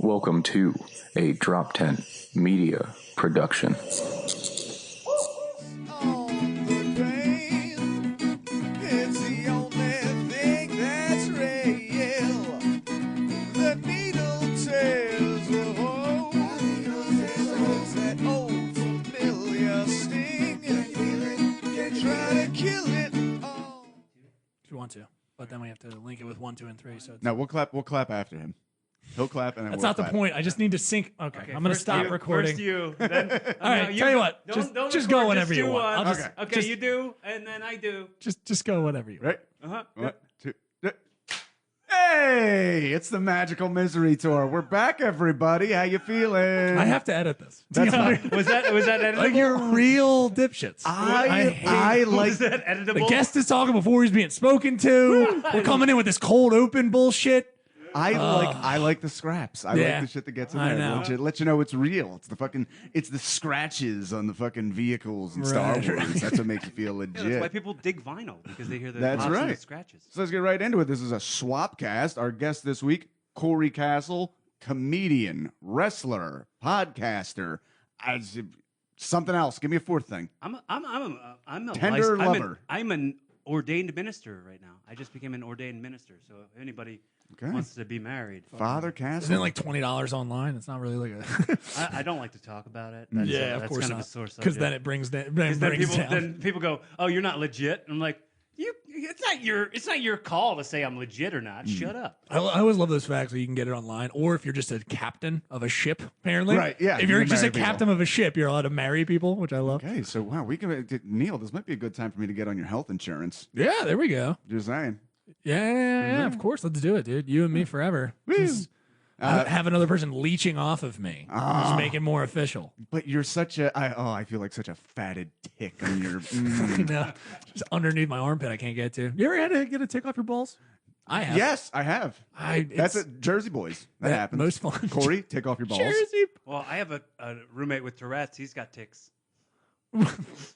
Welcome to a Drop 10 Media Production. If you want to, but then we have to link it with 1, 2, and 3. So it's No, we'll clap after him. He'll clap and then that's we'll not clap. the point. I just need to sync. Okay, I'm gonna stop recording. First you, then All right, tell you what, just go whenever you want. I'll just, okay, just, you do, and then I do. Just go whenever you want. Right? 1, 2. Hey, it's the Magical Misery Tour. We're back, everybody. How you feeling? I have to edit this. That's fine. Was that editable? Like you're real dipshits. I like Was that editable? The guest is talking before he's being spoken to. We're coming in with this cold open bullshit. I like the scraps. I like the shit that gets in I there. know. Let you know it's real. It's the scratches on the fucking vehicles in Star Wars. That's what makes you feel legit. Yeah, that's why people dig vinyl, because they hear the That's pops and the right. scratches. So let's get right into it. This is a swap cast. Our guest this week, Cory Kastle, comedian, wrestler, podcaster, something else. Give me a fourth thing. I'm a Tender lover. I'm an ordained minister right now. I just became an ordained minister. So if anybody wants to be married, Father Kastle. Isn't it like $20 online? It's not really like a. I don't like to talk about it. Of that's course kind not. of a sore subject. Because then it brings that. Then people go, "Oh, you're not legit." And I'm like, It's not your call to say I'm legit or not. Shut up. I always love those facts where you can get it online, or if you're just a captain of a ship, apparently. Right, yeah, If you you're can just a marry people. captain of a ship, you're allowed to marry people, which I love. Okay, so wow, we can Neil. This might be a good time for me to get on your health insurance. Yeah, there we go. Just saying. Yeah, of course. Let's do it, dude. You and me forever. Just have another person leeching off of me. Just make it more official. But you're such a. I feel like such a fatted tick on your. You know, just underneath my armpit, I can't get to. You ever had to get a tick off your balls? I have. Yes, I have. That's it's- it. Jersey boys. That happens. most fun. Corey, take off your balls. Jersey. Well, I have a roommate with Tourette's. He's got ticks.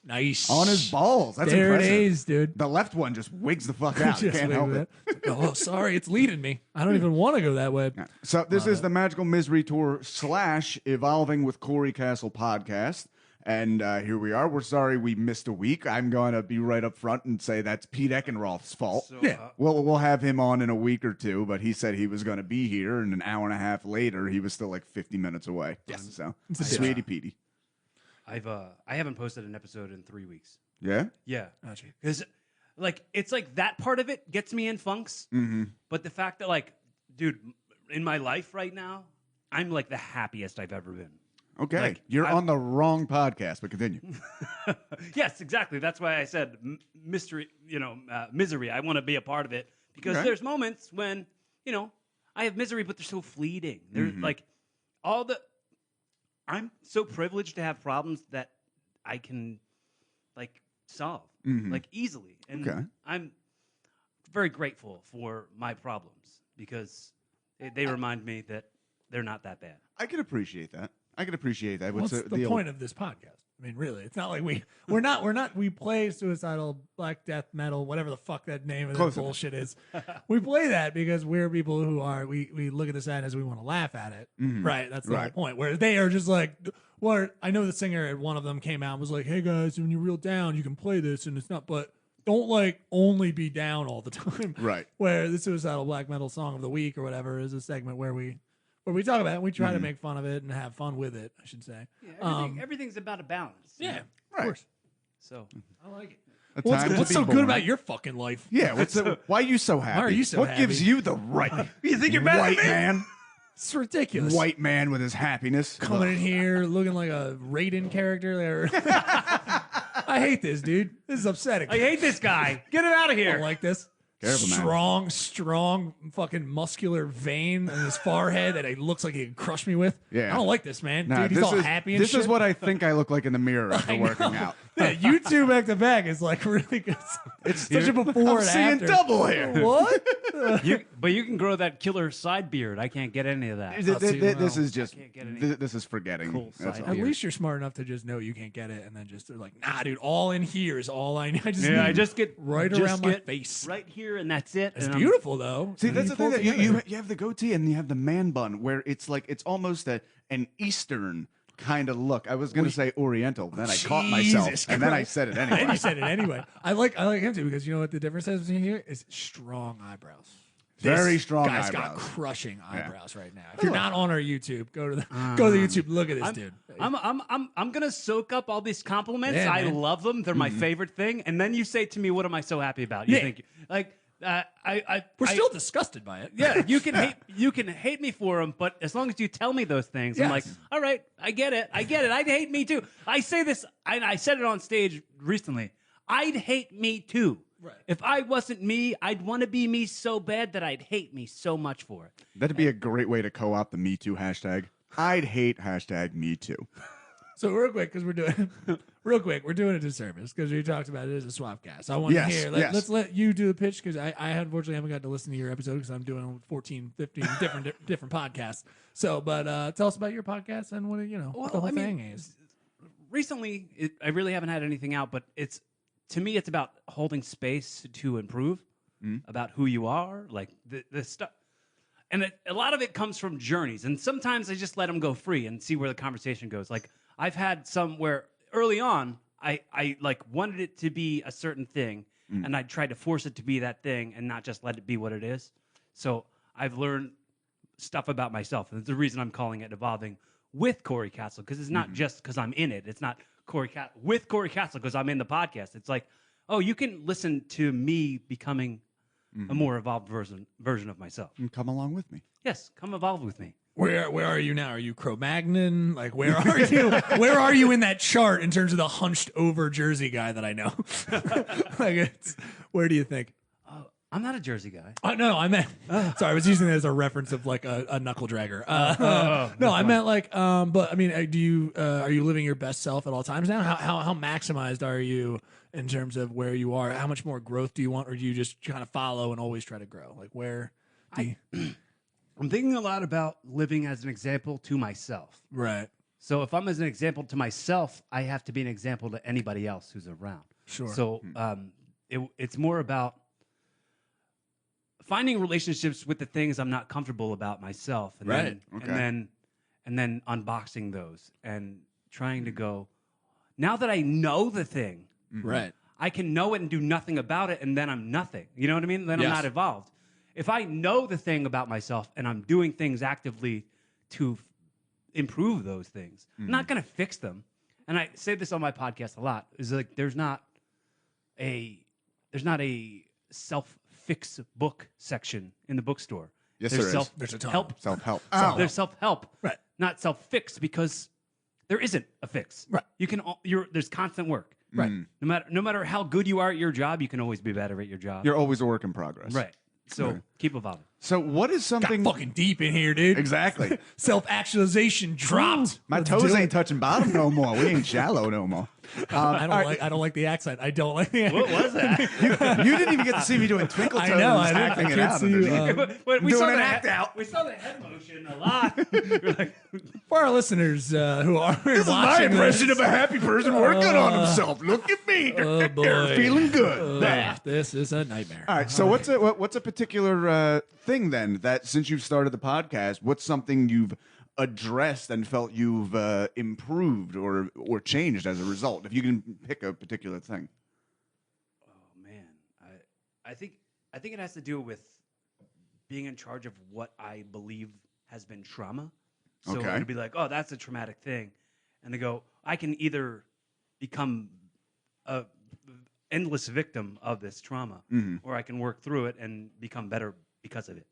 Nice. On his balls. That's there impressive. it is, dude. The left one just wigs the fuck out. You Just can't wait help a it. minute. Oh, sorry, it's leading me. I don't even want to go that way. So this is the Magical Misery Tour / Evolving with Cory Kastle podcast. And here we are. We're sorry we missed a week. I'm going to be right up front and say that's Pete Eckenroth's fault. So, Yeah. We'll have him on in a week or two, but he said he was going to be here, and an hour and a half later, he was still like 50 minutes away. Yes. So, It's a sweetie Petey. I haven't posted an episode in 3 weeks. Yeah? Yeah, Gotcha. because it's like that part of it gets me in funks. Mm-hmm. But the fact that dude, in my life right now, I'm like the happiest I've ever been. Okay. Like, You're on the wrong podcast, but continue. Yes, exactly. That's why I said mystery. Misery. I want to be a part of it because Okay. there's moments when I have misery, but they're so fleeting. They're like all the. I'm so privileged to have problems that I can solve easily, and Okay. I'm very grateful for my problems because they remind me that they're not that bad. I can appreciate that. What's the point of this podcast? I mean, really, it's not like we play suicidal, black death metal, whatever the fuck that name of Close that enough. bullshit is. We play that because we're people who are we look at the sad as we want to laugh at it. Right. That's the whole Right. point. Where they are just like, I know the singer at one of them came out and was like, "Hey guys, when you're real down, you can play this, and it's not, but don't only be down all the time." Right. Where the suicidal black metal song of the week or whatever is a segment where we talk about it and we try to make fun of it and have fun with it, I should say. Yeah, everything's about a balance. Yeah, of Right. course. So I like it. A What's, time to what's be so good born. about your fucking life? Yeah. Why are you so happy? Why are you so What happy? gives you the right? You think you're better white than me? man? It's ridiculous. White man with his happiness. Coming in here looking like a Raiden character there. I hate this, dude. This is upsetting. I hate this guy. Get him out of I here. don't like this. Careful, man. Strong, fucking muscular vein in his forehead that he looks like he can crush me with. Yeah. I don't like this, man. Nah, Dude, he's all happy and this shit. is what I think I look like in the mirror after I working know. out. Yeah, you two back to back is like really good. It's such a before I'm and seeing after. double here. What? But you can grow that killer side beard. I can't get any of that. I'll see you This well. is just. can't get any This is forgetting. cool That's side all. At least you're smart enough to just know you can't get it, and then just they're like, nah, dude, all in here is all I need. I just Yeah, need I just get right just around my get face. right here here and that's it. It's and beautiful though. See, And that's you the thing pull that together. you have the goatee and you have the man bun, where it's like it's almost an Eastern kind of look. I was going to say Oriental, then I caught myself, Jesus and then I Christ. said it And anyway. you said it anyway. I like him too because you know what the difference is between here is strong eyebrows. Very This strong guy's eyebrows. got crushing eyebrows right now. If you're not on our YouTube, go to the YouTube. Look at this dude. I'm gonna soak up all these compliments. Yeah, I man. love them. They're my favorite thing. And then you say to me, "What am I so happy about?" You Yeah. think like We're still disgusted by it. yeah. You can hate me for them, but as long as you tell me those things, I'm like, Yes. all right, I get it. I'd hate me too. I say this. I said it on stage recently. I'd hate me too. Right. If I wasn't me, I'd want to be me so bad that I'd hate me so much for it. That'd be a great way to co-opt the Me Too hashtag. I'd hate hashtag Me Too. So real quick, because we're doing a disservice because we talked about it as a swap cast. I want to Yes, hear. yes. Let's let you do the pitch because I unfortunately haven't got to listen to your episode because I'm doing 14, 15 different podcasts. So, but tell us about your podcast and what what the whole thing is. Recently, I really haven't had anything out, but to me, it's about holding space to improve, about who you are, like the stuff. And a lot of it comes from journeys. And sometimes I just let them go free and see where the conversation goes. Like I've had some where early on, I like wanted it to be a certain thing and I tried to force it to be that thing and not just let it be what it is. So I've learned stuff about myself. And it's the reason I'm calling it Evolving with Cory Kastle, because it's not just because I'm in it. It's not with Cory Kastle because I'm in the podcast. It's like, oh, you can listen to me becoming a more evolved version of myself. And come along with me. Yes, come evolve with me. Where are you now? Are you Cro-Magnon? Like where are you? Where are you in that chart in terms of the hunched over Jersey guy that I know? Where do you think? I'm not a Jersey guy. No, I meant. Sorry, I was using it as a reference of like a knuckle dragger. No, I meant like. But I mean, are you living your best self at all times now? How maximized are you in terms of where you are? How much more growth do you want, or do you just kind of follow and always try to grow? Like where? I'm thinking a lot about living as an example to myself. Right. So if I'm as an example to myself, I have to be an example to anybody else who's around. Sure. So it's more about finding relationships with the things I'm not comfortable about myself, and Right. and then unboxing those and trying to go. Now that I know the thing, Right. I can know it and do nothing about it, and then I'm nothing. You know what I mean? Then I'm Yes. not evolved. If I know the thing about myself and I'm doing things actively to improve those things, I'm not going to fix them. And I say this on my podcast a lot: is like there's not a self-fix book section in the bookstore. Yes, there's there is. There's a ton. help. Self-help. There's self-help, Right. not self-fix, because there isn't a fix. Right. There's constant work. Right. No matter how good you are at your job, you can always be better at your job. You're always a work in progress. Right. So keep evolving. So what is Got something... fucking deep in here, dude. Exactly. Self-actualization dropped. My Let's toes do ain't it. touching bottom no more. We ain't shallow no more. I don't like the accent. I don't like the accent. What was that? You didn't even get to see me doing twinkle toes I know. I acting it can't out. see you. underneath. we Doing saw an the act out. We saw the head motion a lot. We're like, For our listeners who are This is my watching impression this, of a happy person working on himself. Look at me. oh boy, Feeling good. this is a nightmare. All right. So what's a particular thing then that since you've started the podcast, what's something you've addressed and felt you've improved or changed as a result? If you can pick a particular thing. oh man, I think it has to do with being in charge of what I believe has been trauma. So Okay. it'd be like, oh, that's a traumatic thing, and they go, I can either become a endless victim of this trauma, or I can work through it and become better because of it.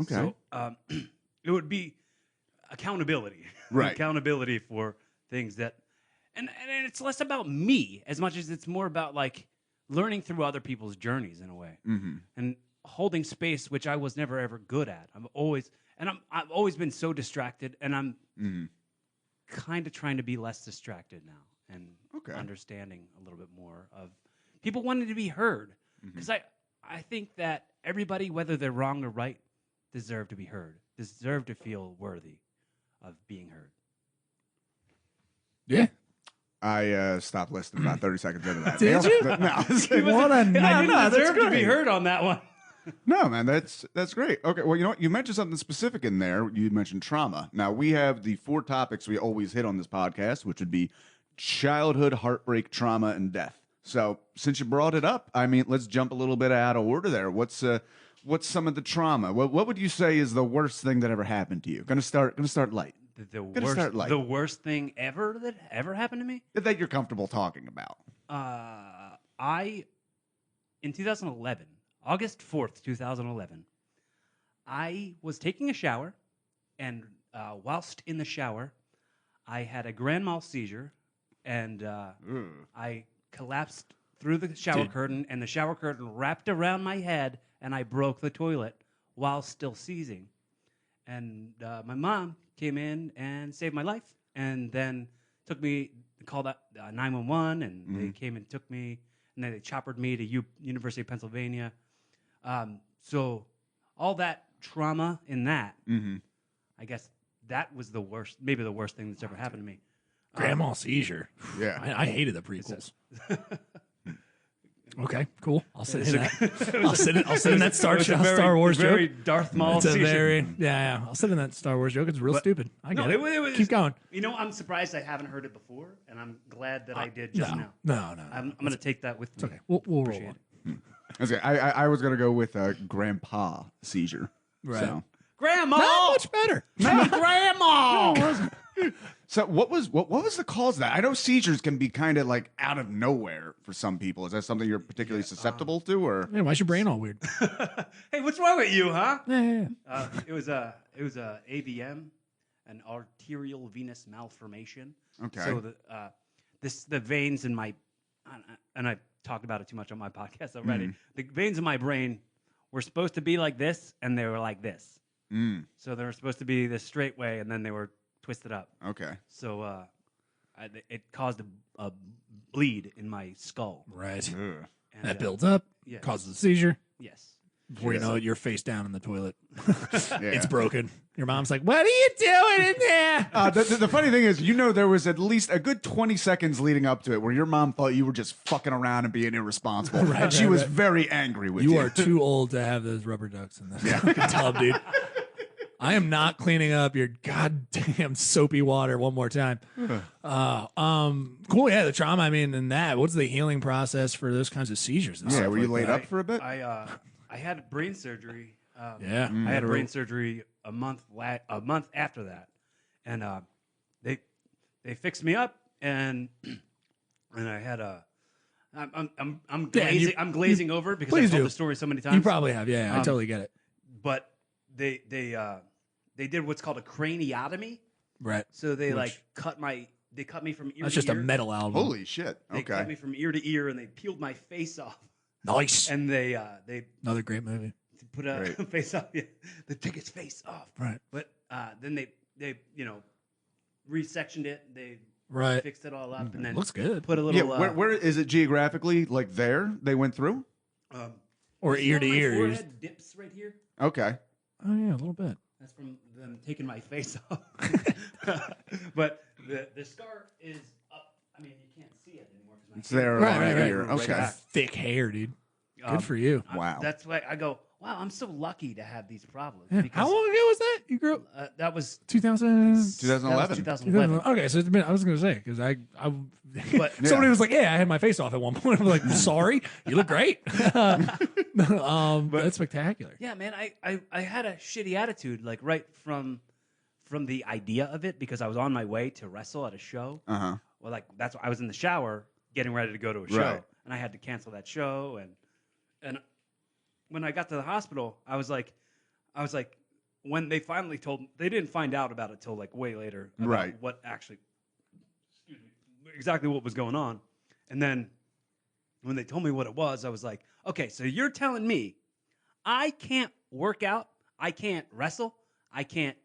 Okay. So it would be accountability, Right. accountability for things that, and it's less about me as much as it's more about like learning through other people's journeys in a way, and holding space, which I was never ever good at. I've always been so distracted, and I'm kind of trying to be less distracted now and Okay. understanding a little bit more of people wanting to be heard, because I think that everybody, whether they're wrong or right, deserve to be heard, deserve to feel worthy of being heard. Yeah. I stopped listening about 30 seconds into that. Did you? No, What a I night. didn't that's deserve to be great. heard on that one. no, man, that's great. Okay, well, you know what? You mentioned something specific in there. You mentioned trauma. Now, we have the 4 topics we always hit on this podcast, which would be childhood, heartbreak, trauma, and death. So, since you brought it up, I mean, let's jump a little bit out of order there. What's some of the trauma? What would you say is the worst thing that ever happened to you? Gonna start light. The worst thing ever that ever happened to me? That you're comfortable talking about. In 2011, August 4th, 2011, I was taking a shower, and whilst in the shower, I had a grand mal seizure, and I collapsed through the shower curtain, and the shower curtain wrapped around my head, and I broke the toilet while still seizing. And my mom came in and saved my life, and then called 911, and they came and took me, and then they choppered me to University of Pennsylvania. So all that trauma in that, I guess that was maybe the worst thing that's ever happened to me. Grandma seizure. Yeah. I hated the prequels. Okay, cool. I'll sit in that. I'll sit in that Star Wars very joke. Darth Maul It's a seizure. very yeah. I'll sit in that Star Wars joke. It's real stupid. I get it. It was, Keep going. You know, I'm surprised I haven't heard it before, and I'm glad that I did just now. No. I'm going to take that with me. It's okay. We'll roll Appreciate on. Okay, I was gonna go with grandpa seizure. Right. So. Grandma! Not much better. Grandma! So what was the cause of that? I know seizures can be kind of like out of nowhere for some people. Is that something you're particularly susceptible to, or? Man, why's your brain all weird? Hey, what's wrong with you, huh? Yeah. It was a AVM, an arterial venous malformation. Okay. So the veins in my, and I've talked about it too much on my podcast already. The veins in my brain were supposed to be like this, and they were like this. So they were supposed to be this straight way, and then they were twisted up. Okay. So it caused a bleed in my skull. Right. Ugh. And, That builds up, yes. causes a seizure. Yes. Before you know it, you're face down in the toilet. Yeah. It's broken. Your mom's like, "What are you doing in there?" The funny thing is, there was at least a good 20 seconds leading up to it where your mom thought you were just fucking around and being irresponsible. Right, she right, was right. very angry with you. You are too old to have those rubber ducks in the fucking tub, dude. I am not cleaning up your goddamn soapy water one more time. Cool. Yeah, the trauma. I mean, and that. What's the healing process for those kinds of seizures? And Yeah, stuff were you like laid that? up for a bit? I had brain surgery. Yeah. I had brain surgery a month after that, and they fixed me up, and I had a. I'm glazing. I'm glazing over because please I've told do. the story so many times. You probably have. Yeah, I totally get it. But they did what's called a craniotomy. Right. So they cut me from ear That's to just ear. a metal album. Holy shit. They cut Okay. me from ear to ear, and they peeled my face off. Nice. And they Another great movie. put a face off. Yeah, they took his face off. Right. But then they resectioned it. They Right. fixed it all up, and then Looks good. put a little. Yeah, where is it geographically? Like there, they went through? Or see ear how to my ear. forehead dips right here. Okay. Oh yeah, a little bit. That's from them taking my face off. But the scar is up. I mean, you can't see it anymore because It's there Right, on right, right. here. Okay. back. Thick hair, dude. Good for you. Wow. That's why I go. Wow, I'm so lucky to have these problems. Yeah. Because, How long ago was that? You grew up that was 2000. 2011. 2011. Okay, so it's been. I was gonna say because I But- somebody was like, "Yeah, I had my face off at one point." I'm like, "Sorry, you look great." That's spectacular. Yeah, man, I had a shitty attitude like right from the idea of it because I was on my way to wrestle at a show. Uh-huh. Well, like that's I was in the shower getting ready to go to a show, Right. and I had to cancel that show. And when I got to the hospital, I was like, when they finally they didn't find out about it till like way later, about Right. what actually, exactly what was going on, and then when they told me what it was, I was like, okay, so you're telling me I can't work out, I can't wrestle, I can't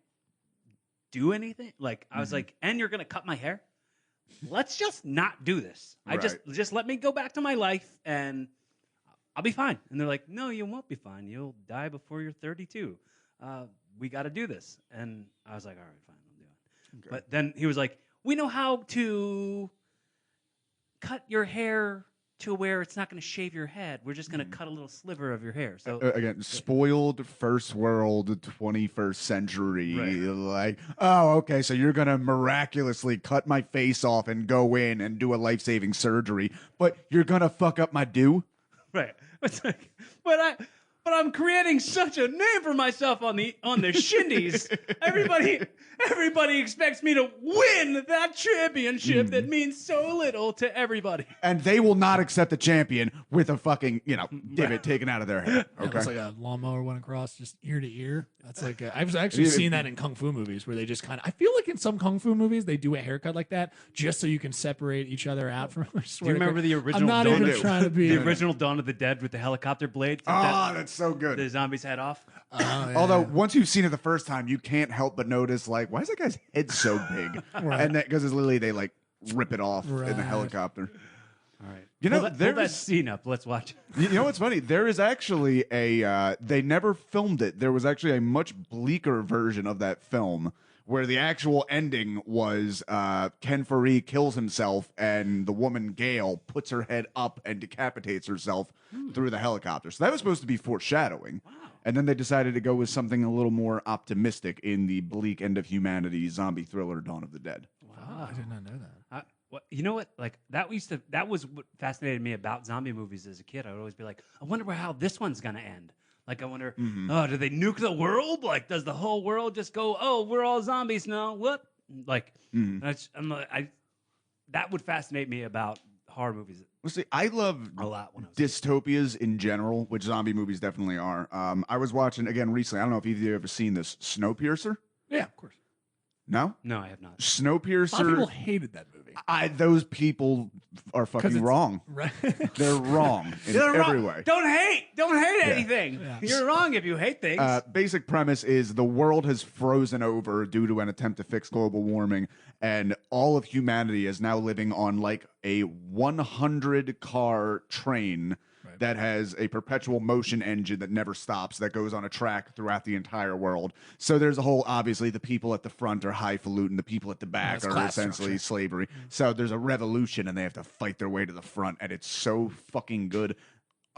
do anything? Like, I was like, and you're going to cut my hair? Let's just not do this. Just let me go back to my life and I'll be fine. And they're like, no, you won't be fine. You'll die before you're 32. We got to do this. And I was like, all right, fine, I'll do it. Okay. But then he was like, we know how to cut your hair to where it's not going to shave your head. We're just going to cut a little sliver of your hair. So Again, spoiled first world 21st century. Right. Like, oh, okay, so you're going to miraculously cut my face off and go in and do a life-saving surgery, but you're going to fuck up my do? right. It's like, but I'm creating such a name for myself on the shindies. Everybody expects me to win that championship that means so little to everybody. And they will not accept a champion with a fucking, divot taken out of their head. Yeah, Okay. it's like a lawnmower went across just ear to ear. That's like I've actually seen that in kung fu movies where they just kind of. I feel like in some kung fu movies they do a haircut like that just so you can separate each other out from. Do you remember the original? I'm not Dawn even of, trying to be the original Dawn of the Dead with the helicopter blade. Oh, that's so good. The zombies head off. yeah. Although once you've seen it the first time, you can't help but notice, like, why is that guy's head so big? Right. And that because it's literally they like rip it off in Right. the helicopter. All right. You know, pull that there's scene up. Let's watch. you know what's funny? There is actually a they never filmed it. There was actually a much bleaker version of that film where the actual ending was Ken Faree kills himself and the woman Gail puts her head up and decapitates herself through the helicopter. So that was supposed to be foreshadowing. Wow. And then they decided to go with something a little more optimistic in the bleak end of humanity zombie thriller Dawn of the Dead. Wow, I did not know that. You know what? Like that was what fascinated me about zombie movies as a kid. I would always be like, I wonder how this one's gonna end. Like I wonder, oh, do they nuke the world? Like, does the whole world just go, oh, we're all zombies now? What? Like, that would fascinate me about horror movies Well, see, I love a lot when I was dystopias in general, which zombie movies definitely are. I was watching again recently. I don't know if either of you have ever seen this Snowpiercer. Yeah, of course. No, No, I have not. A lot of people Snowpiercer. hated that movie. Those people are 'Cause fucking it's- wrong. Right. They're wrong in You're every wrong. way. Don't hate anything. Yeah. You're wrong if you hate things. Basic premise is the world has frozen over due to an attempt to fix global warming, and all of humanity is now living on like a 100 car train that has a perpetual motion engine that never stops, that goes on a track throughout the entire world. So there's a whole, obviously, the people at the front are highfalutin, the people at the back it's are class essentially structure. slavery. So there's a revolution, and they have to fight their way to the front, and it's so fucking good.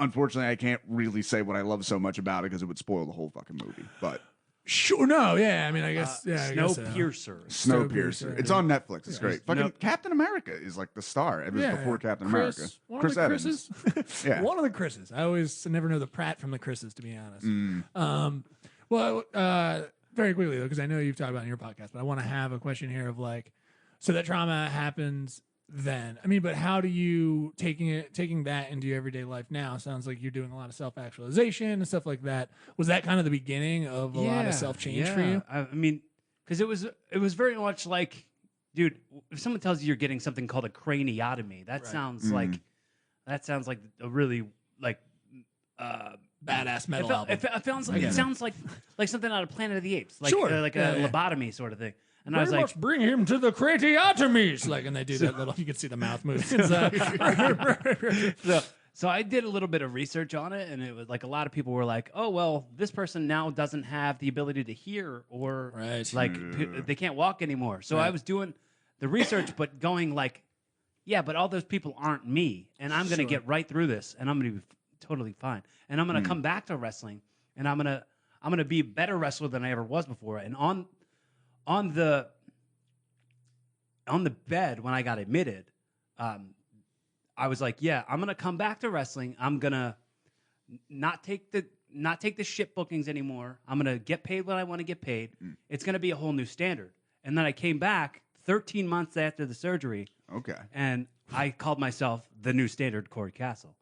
Unfortunately, I can't really say what I love so much about it because it would spoil the whole fucking movie. But Sure. No. Yeah. I mean, I guess. Yeah. I guess, Snowpiercer. Snowpiercer, it's on Netflix. It's great. Fucking Nope. Captain America is like the star. It was before Captain Chris, America. One Chris of the Evans. Chris's. Yeah. One of the Chris's. I always never know the Pratt from the Chris's, to be honest. Very quickly though, because I know you've talked about it in your podcast, but I want to have a question here of like, so that trauma happens then. I mean, but how do you taking that into your everyday life now? Sounds like you're doing a lot of self-actualization and stuff like that. Was that kind of the beginning of a lot of self-change for you? I mean, because it was very much like, dude, if someone tells you you're getting something called a craniotomy, that sounds like a really like Badass metal album. It sounds like something out of Planet of the Apes, like Sure. like Yeah, a yeah. lobotomy sort of thing. And I We was like, must bring him to the craniotomies. Like, and they do that little. You can see the mouth move. So I did a little bit of research on it, and it was like a lot of people were like, "Oh, well, this person now doesn't have the ability to hear, or Right. like they can't walk anymore." So I was doing the research, but going like, "Yeah, but all those people aren't me, and I'm going to get right through this, and I'm going to be totally fine, and I'm going to come back to wrestling, and I'm gonna be a better wrestler than I ever was before." And on the bed when I got admitted, I was like, yeah, I'm gonna come back to wrestling. I'm gonna not take the shit bookings anymore. I'm gonna get paid what I want to get paid. It's gonna be a whole new standard. And then I came back 13 months after the surgery. Okay. And I called myself the new standard Cory Kastle.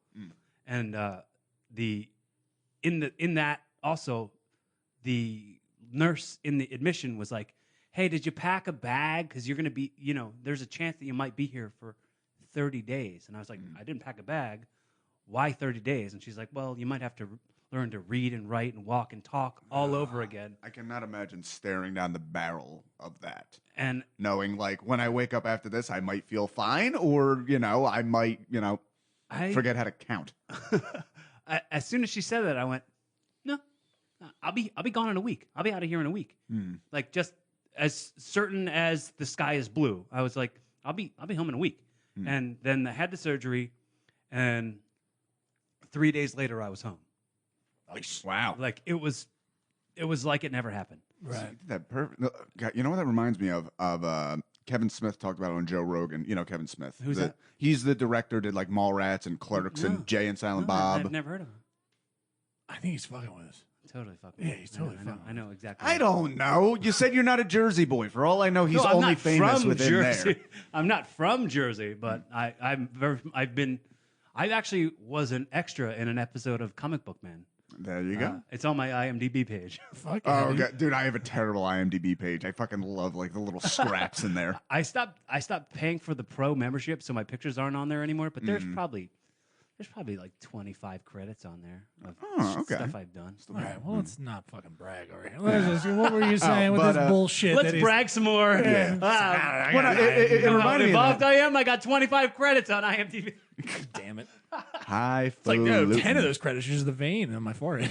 And in that also the nurse in the admission was like, hey, did you pack a bag? Because you're going to be, there's a chance that you might be here for 30 days. And I was like, I didn't pack a bag. Why 30 days? And she's like, well, you might have to learn to read and write and walk and talk all over again. I cannot imagine staring down the barrel of that. And knowing like when I wake up after this, I might feel fine, or, I might, forget how to count. As soon as she said that, I went, no, I'll be gone in a week. I'll be out of here in a week. Like just as certain as the sky is blue. I was like, I'll be home in a week. And then I had the surgery, and 3 days later I was home. Wow. Like it was like it never happened. Right. That perfect. God, you know what that reminds me of? Kevin Smith talked about it on Joe Rogan. You know Kevin Smith. Who's that? He's the director, did like Mallrats and Clerks and Jay and Silent Bob. I've never heard of him. I think he's fucking with us. Totally fucking. Yeah, he's totally fucking. I know exactly. I don't know. You said you're not a Jersey boy. For all I know, he's No, I'm only not famous from within Jersey. there. I'm not from Jersey, but I actually was an extra in an episode of Comic Book Man. There you go. It's on my IMDb page. Fuck Oh, yeah, God. Dude, I have a terrible IMDb page. I fucking love like the little scraps in there. I stopped paying for the pro membership, so my pictures aren't on there anymore. But there's probably like 25 credits on there of stuff I've done. All right, well, let's not fucking brag over here. What were you saying with but, this bullshit? Let's brag some more. Yeah. It It reminded me of involved that. I am. I got 25 credits on IMDb. Damn it. Highfalutin. It's like, no, 10 of those credits are just the vein on my forehead.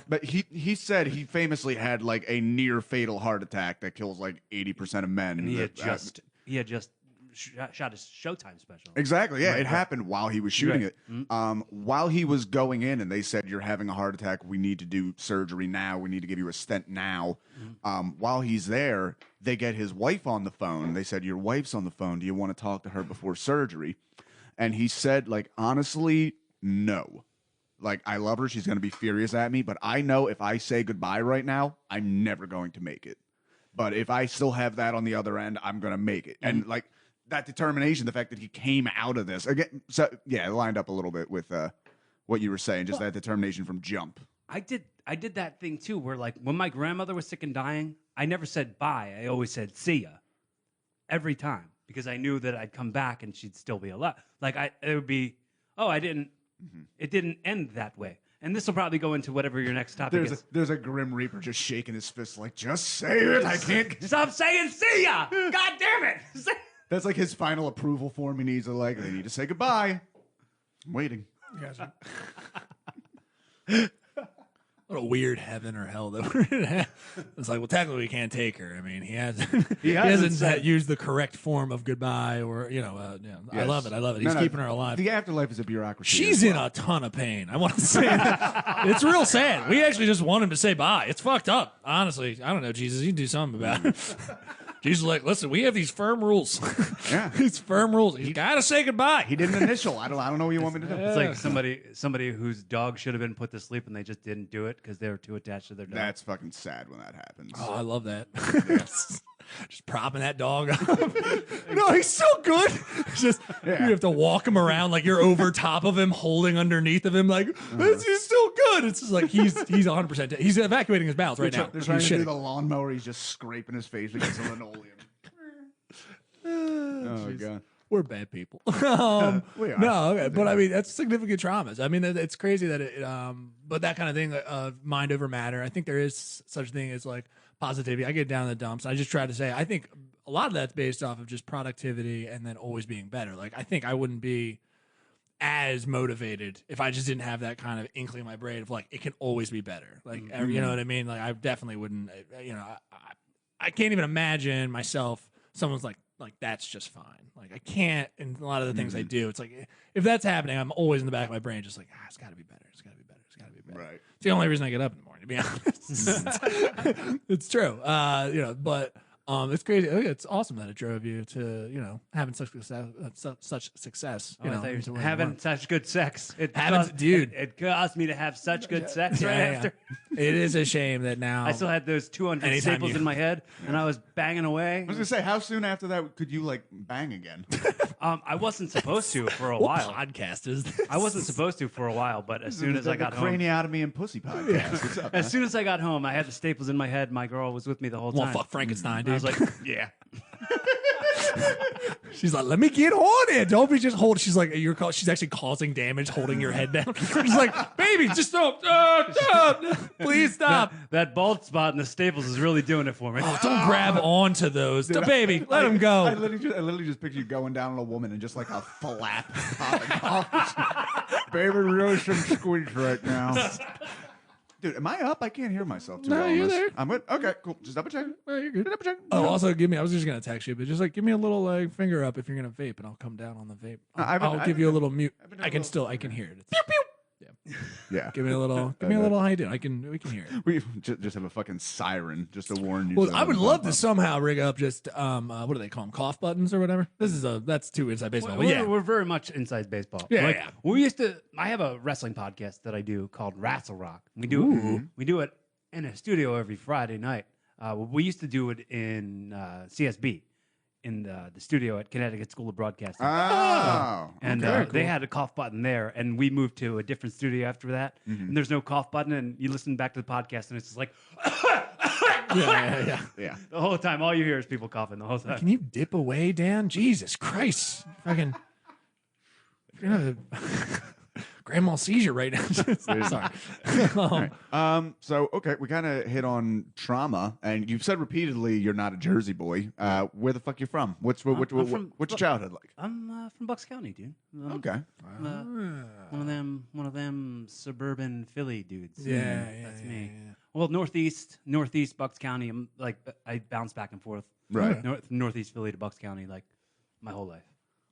But he said he famously had like a near fatal heart attack that kills like 80% of men. He had just shot his Showtime special. Exactly. Yeah, it happened while he was shooting Right. it. While he was going in, and they said, "You're having a heart attack. We need to do surgery now. We need to give you a stent now." While he's there, they get his wife on the phone. They said, "Your wife's on the phone. Do you want to talk to her before surgery?" And he said, "Like honestly, no. Like I love her. She's going to be furious at me, but I know if I say goodbye right now, I'm never going to make it. But if I still have that on the other end, I'm going to make it." And like that determination, the fact that he came out of this again, so yeah, it lined up a little bit with what you were saying, just that determination from jump. I did that thing too, where like when my grandmother was sick and dying, I never said bye. I always said see ya, every time, because I knew that I'd come back and she'd still be alive. Like it would be, it didn't end that way. And this will probably go into whatever your next topic is. There's a Grim Reaper just shaking his fist like, just say it. I can't. Stop saying see ya! God damn it! That's like his final approval form. He needs to like, they need to say goodbye. I'm waiting. What a weird heaven or hell that we're in. It's like, well, technically we can't take her. I mean, he hasn't used the correct form of goodbye or, Yes. I love it. He's keeping her alive. The afterlife is a bureaucracy. She's in a ton of pain. I want to say that. It's real sad. We actually just want him to say bye. It's fucked up. Honestly, I don't know, Jesus. You can do something about it. Jesus is like, listen, we have these firm rules. Yeah. These firm rules. He's got to say goodbye. He did an initial. I don't know what you want me to do. It's like somebody whose dog should have been put to sleep and they just didn't do it because they were too attached to their dog. That's fucking sad when that happens. Oh, I love that. Just propping that dog up. No, he's so good. It's just you have to walk him around like you're over top of him, holding underneath of him, like he's still good. It's just like he's 100%. He's evacuating his bowels right now. They're trying to do the lawnmower. He's just scraping his face against the linoleum. Oh god. We're bad people. We are. No, okay. But I mean, that's significant traumas. I mean, it's crazy that it, but that kind of thing of mind over matter. I think there is such a thing as like positivity. I get down in the dumps. I just try to say, I think a lot of that's based off of just productivity and then always being better. Like, I think I wouldn't be as motivated if I just didn't have that kind of inkling in my brain of like, it can always be better. Like, you know what I mean? Like, I definitely wouldn't, I can't even imagine myself, someone's like, that's just fine. Like, I can't, in a lot of the things I do, it's like, if that's happening, I'm always in the back of my brain, just like, it's got to be better. It's got to be better. It's got to be better. Right. It's the only reason I get up in the morning, to be honest. It's true. But it's crazy. It's awesome that it drove you to, having such success. Having such good sex. It caused me to have such good sex after. It is a shame that now I still had those 200 staples in my head, and I was banging away. I was gonna say, how soon after that could you like bang again? I wasn't supposed to for a while. What podcast is this? I wasn't supposed to for a while, but as soon as I got home, craniotomy and pussy podcast. What's up, as soon as I got home, I had the staples in my head. My girl was with me the whole time. Well, fuck Frankenstein, dude. I was like, yeah. She's like, let me get on it. Don't be just holding. She's like, she's actually causing damage holding your head down. She's like, baby, just stop. Please stop. That bald spot in the staples is really doing it for me. Oh, don't grab onto those. Baby, let him go. I literally just picture you going down on a woman and just like a flap popping off. Baby, really shouldn't squeeze right now. Dude, am I up? I can't hear myself too No, well on you're this. there. I'm good. Okay, cool. Just double check. Oh, you're good. Double check. Oh, also give me. I was just gonna text you, but just like give me a little like finger up if you're gonna vape, and I'll come down on the vape. No, I haven't- I'll I give you a haven't- little mute. haven't done I a can little- still. I can hear it. It's, pew pew. Yeah. Give me a little. Give me a little. How you doing? We can hear it. We just have a fucking siren just to warn you. Well, so I would don't love pop to somehow rig up just what do they call them? Cough buttons or whatever. That's too inside baseball. But yeah, We're very much inside baseball. Yeah, Like, yeah. We used to. I have a wrestling podcast that I do called Wrestle Rock. We do it in a studio every Friday night. We used to do it in CSB, in the studio at Connecticut School of Broadcasting. Oh. And okay. they had a cough button there, and we moved to a different studio after that. And there's no cough button, and you listen back to the podcast, and it's just like yeah. Yeah. the whole time. All you hear is people coughing the whole time. Can you dip away, Dan? Jesus Christ! Fucking. You're gonna have a grand mal seizure right now. Sorry. So okay, we kind of hit on trauma, and you've said repeatedly you're not a Jersey boy. Where the fuck you from? What's I'm what's from- your childhood like? I'm from Bucks County, dude. Okay. One of them suburban Philly dudes. Yeah, That's yeah, me. yeah. Well, northeast Bucks County. I'm like I bounce back and forth. Right. Northeast Philly to Bucks County, like my whole life,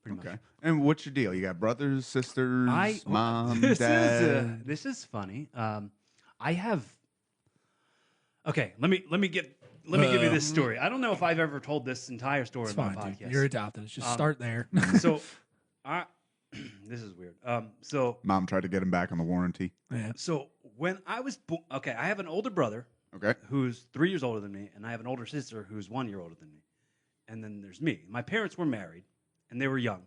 pretty Okay. much. And what's your deal? You got brothers, sisters, mom, this dad? this is funny. I have. Okay, let me give you this story. I don't know if I've ever told this entire story It's in my fine, podcast. dude. You're adopted. Let's just start there. So, this is weird. So Mom tried to get him back on the warranty. Yeah. So when I was okay, I have an older brother Okay. who's 3 years older than me, and I have an older sister who's 1 year older than me, and then there's me. My parents were married, and they were young,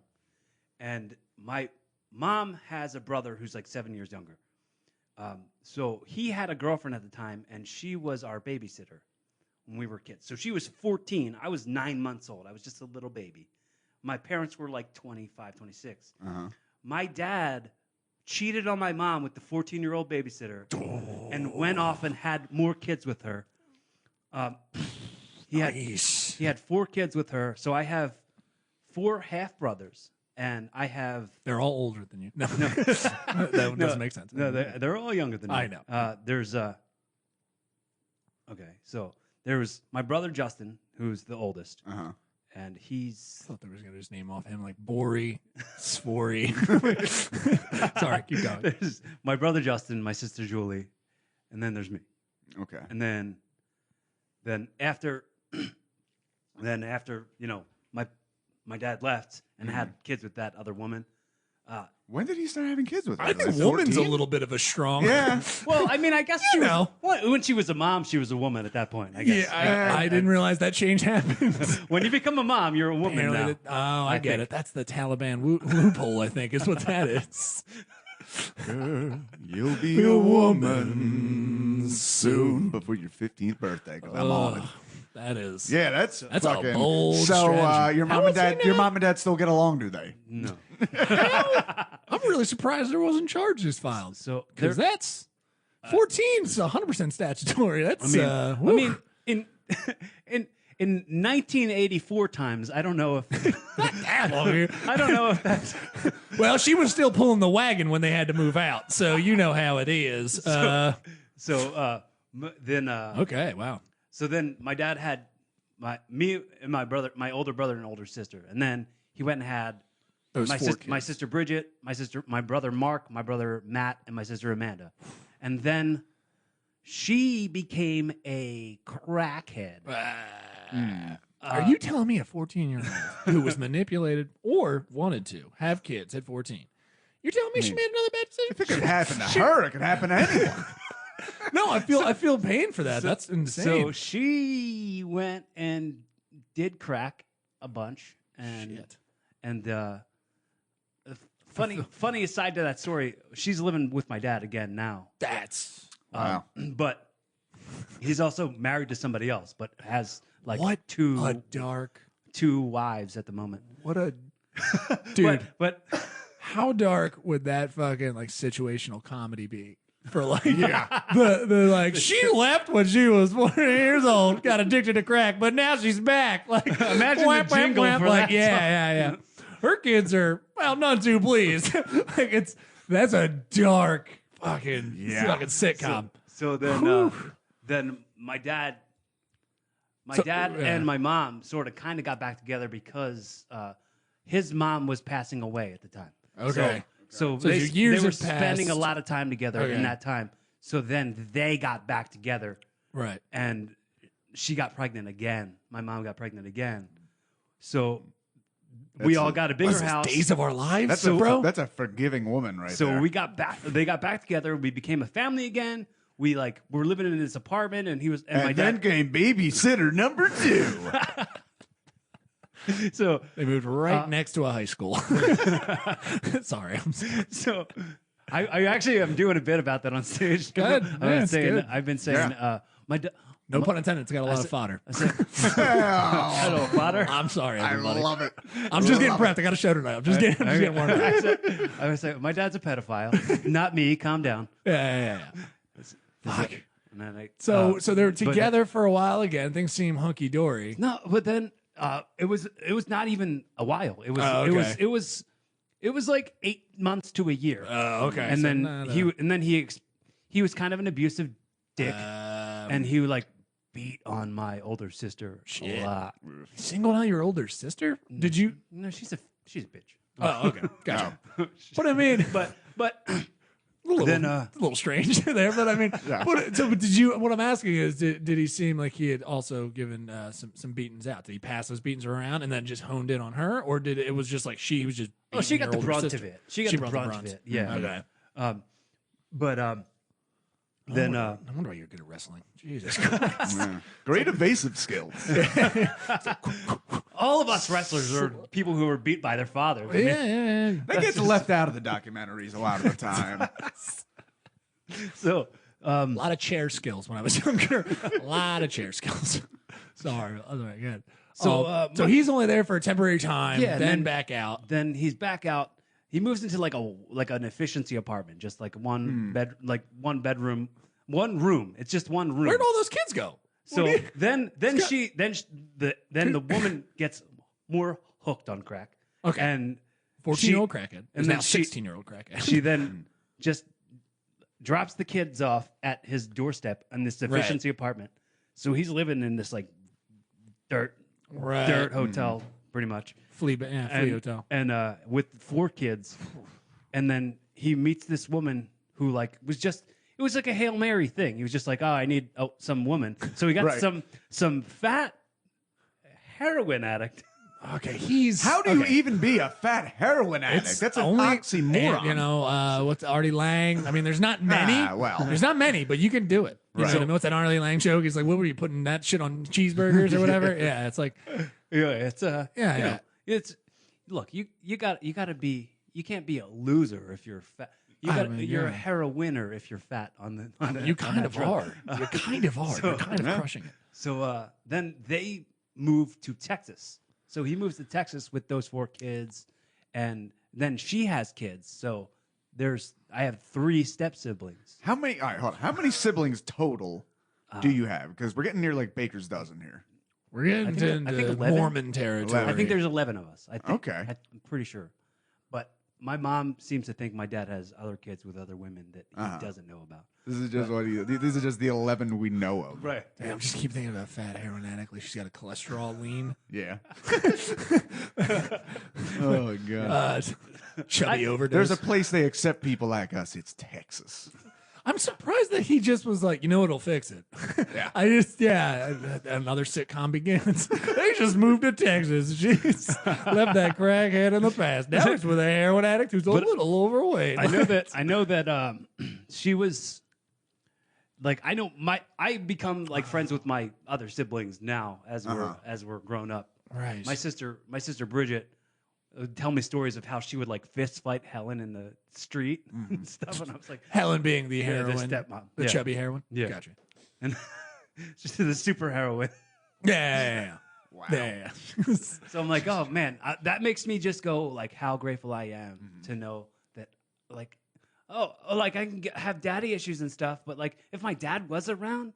and my mom has a brother who's like 7 years younger. So he had a girlfriend at the time, and she was our babysitter when we were kids. So she was 14. I was 9 months old. I was just a little baby. My parents were like 25, 26. Uh-huh. My dad cheated on my mom with the 14-year-old babysitter and went off and had more kids with her. He had 4 kids with her. So I have 4 half-brothers, and I have... They're all older than you. No, that doesn't make sense. No, they're all younger than me. I know. There's okay, so there's my brother Justin, who's the oldest, Uh-huh. and he's... I thought they were going to just name off him like Bori, Sfori. Sorry, keep going. There's my brother Justin, my sister Julie, and then there's me. Okay. And then after you know my dad left and had kids with that other woman. When did he start having kids with her? I think Like woman's 14? a little bit of a strong. Yeah. Well, I mean, I guess You know. when she was a mom, she was a woman at that point. I guess. Yeah, I didn't realize that change happened. When you become a mom, you're a woman Apparently now. that- I get think. it. That's the Taliban loophole, I think, is what that is. Girl, you'll be a woman soon before your 15th birthday. 'Cause I'm on it. That is. Yeah, that's a fucking, bold So strategy. your How mom and old's he dad, your now? mom and dad still get along, do they? No. I'm really surprised there wasn't charges filed. So Because there- that's 14 is 100% statutory. That's I woo. mean, in 1984 times, I don't know if that long here. I don't know if that's Well, she was still pulling the wagon when they had to move out, so you know how it is. then. Okay, wow. So then my dad had me and my brother, my older brother and older sister, and then he went and had Those my, 4 my kids. sister Bridget, my brother Mark, my brother Matt, and my sister Amanda, and then she became a crackhead. Are you telling me a 14-year-old who was manipulated or wanted to have kids at 14? You're telling me she made another bad decision? If it could happen to her, it could happen to anyone. No, I feel pain for that. That's insane. So she went and did crack a bunch, and Shit. and funny aside to that story, she's living with my dad again now. That's Wow. But he's also married to somebody else, but has like what a two dark. wives at the moment. What a dude. But How dark would that fucking like situational comedy be? For like the like she left when she was 40 years old, got addicted to crack, but now she's back. Like Imagine the jingle for like that yeah. Her kids are none too pleased. Like that's a dark fucking fucking sitcom. So then my dad and my mom sort of kind of got back together because his mom was passing away at the time. Okay. So your years they were have spending a passed. lot of time together in that time. So then they got back together, Right. and she got pregnant again. My mom got pregnant again. So we all got a bigger house. Days of our lives, That's bro. That's a forgiving woman right So there. we got back. They got back together. We became a family again. We were living in this apartment, and he was and my then dad. came babysitter number 2. So They moved right next to a high school. Sorry. so I actually am doing a bit about that on stage. Good. I've been saying my No pun intended. It's got a lot of fodder. hello father. I'm sorry, I everybody. love it. I'm just getting prepped. I got a show tonight. I'm just getting warmed up. I was saying my dad's a pedophile, not me. Calm down. Yeah. Fuck. And then So they're together for a while again. Things seem hunky dory. no, but then it was not even a while. It was okay. it was like 8 months to a year. Okay. And So then no. he was kind of an abusive dick, and he like beat on my older sister a lot. Singled out your older sister? Did you? No, she's a bitch. Oh, okay. Gotcha. But I mean, But a little strange there, but I mean, but did you? What I'm asking is, did he seem like he had also given some beatings out? Did he pass those beatings around and then just honed in on her, or did it was just like she was just? oh, she beating got your the older brunt sister? of it. She got the brunt of it. Yeah. Okay. But then I wonder why you're good at wrestling. Jesus Christ. Great evasive skills. all of us wrestlers are people who were beat by their fathers. I mean, Yeah. That gets left out of the documentaries a lot of the time. So A lot of chair skills when I was younger. A lot of chair skills. Sorry. All right, good. So he's only there for a temporary time, Yeah, and then then- back out. then he's back out. He moves into like an efficiency apartment, just like one bedroom, one room. It's just one room. Where'd all those kids go? So then the woman gets more hooked on crack. Okay. And 14-year-old crackhead. and Now then she- 16-year-old crackhead. she then just drops the kids off at his doorstep in this efficiency apartment. So he's living in this like dirt hotel, pretty much. Flea hotel. And with 4 kids. And then he meets this woman who like it was like a Hail Mary thing. He was just like, oh, I need some woman. So he got Right. some fat heroin addict. Okay, How do you even be a fat heroin addict? That's an oxymoron. And, what's Artie Lang? I mean, there's not many. There's not many, but you can do it. You know what I mean? What's that Artie Lang joke? He's like, what were you putting that shit on cheeseburgers or whatever? Yeah, it's like, Yeah, it's yeah. It's look, you gotta be. You can't be a loser if you're fat. You're a heroiner if you're fat on the You kind of are. You kind of are. You're kind of crushing it. So then they move to Texas. So he moves to Texas with those 4 kids, and then she has kids. So I have 3 step siblings. How many? All right, hold on. How many siblings total do you have? Because we're getting near like Baker's dozen here. We're getting I think into 11. Mormon territory. I think there's 11 of us. I think. Okay. I'm pretty sure. But my mom seems to think my dad has other kids with other women that he doesn't know about. This is just these are just the 11 we know of. Right. Damn, just keep thinking about fat heroin addict. Like she's got a cholesterol lean. Yeah. Oh god. Chubby overdose. There's a place they accept people like us. It's Texas. I'm surprised that he just was like, it'll fix it. Yeah. Another sitcom begins. They just moved to Texas. She's left that crackhead in the past. Now it's with a heroin addict who's a little overweight. I know that she was like I become like friends with my other siblings now as we're grown up. Right. My sister Bridget would tell me stories of how she would like fist fight Helen in the street and stuff, and I was like, Helen being the heroin, the stepmom, the chubby heroin. Yeah. Gotcha. and just the super heroin. Yeah. Wow. Yeah. So I'm like, oh man, that makes me just go like, how grateful I am to know that, like, like I can have daddy issues and stuff, but like if my dad was around,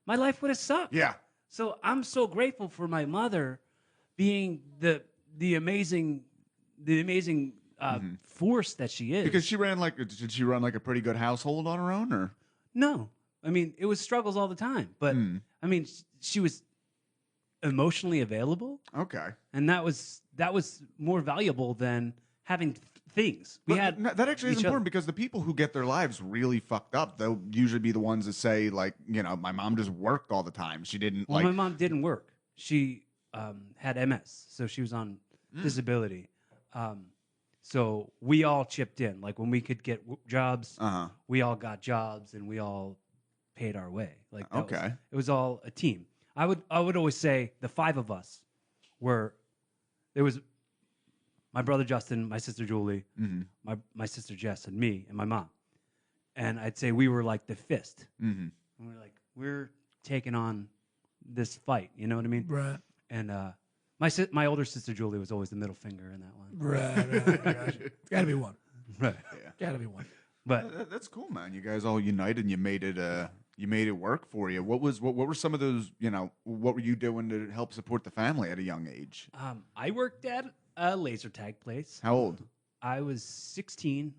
my life would have sucked. Yeah. So I'm so grateful for my mother being the amazing force that she is. Because did she run like a pretty good household on her own, or no, I mean, it was struggles all the time, but I mean, she was emotionally available, Okay. and that was more valuable than having things. We But had that actually is each important other. because the people who get their lives really fucked up, they'll usually be the ones that say, like, you know, my mom just worked all the time. She didn't Well, like. my mom didn't work. She had MS, so she was on disability. So we all chipped in. Like when we could get jobs, we all got jobs, and we all paid our way. Like that Okay. it was all a team. I would always say the five of us were. There was my brother Justin, my sister Julie, my sister Jess, and me, and my mom. And I'd say we were like the fist. And we're taking on this fight. You know what I mean? Right. And my older sister Julie was always the middle finger in that one. Right. Gotcha. Gotta be one. Right. Gotta be one. But That's cool, man. You guys all united and you made it work for you. What were some of those, you know, what were you doing to help support the family at a young age? I worked at a laser tag place. How old? I was 16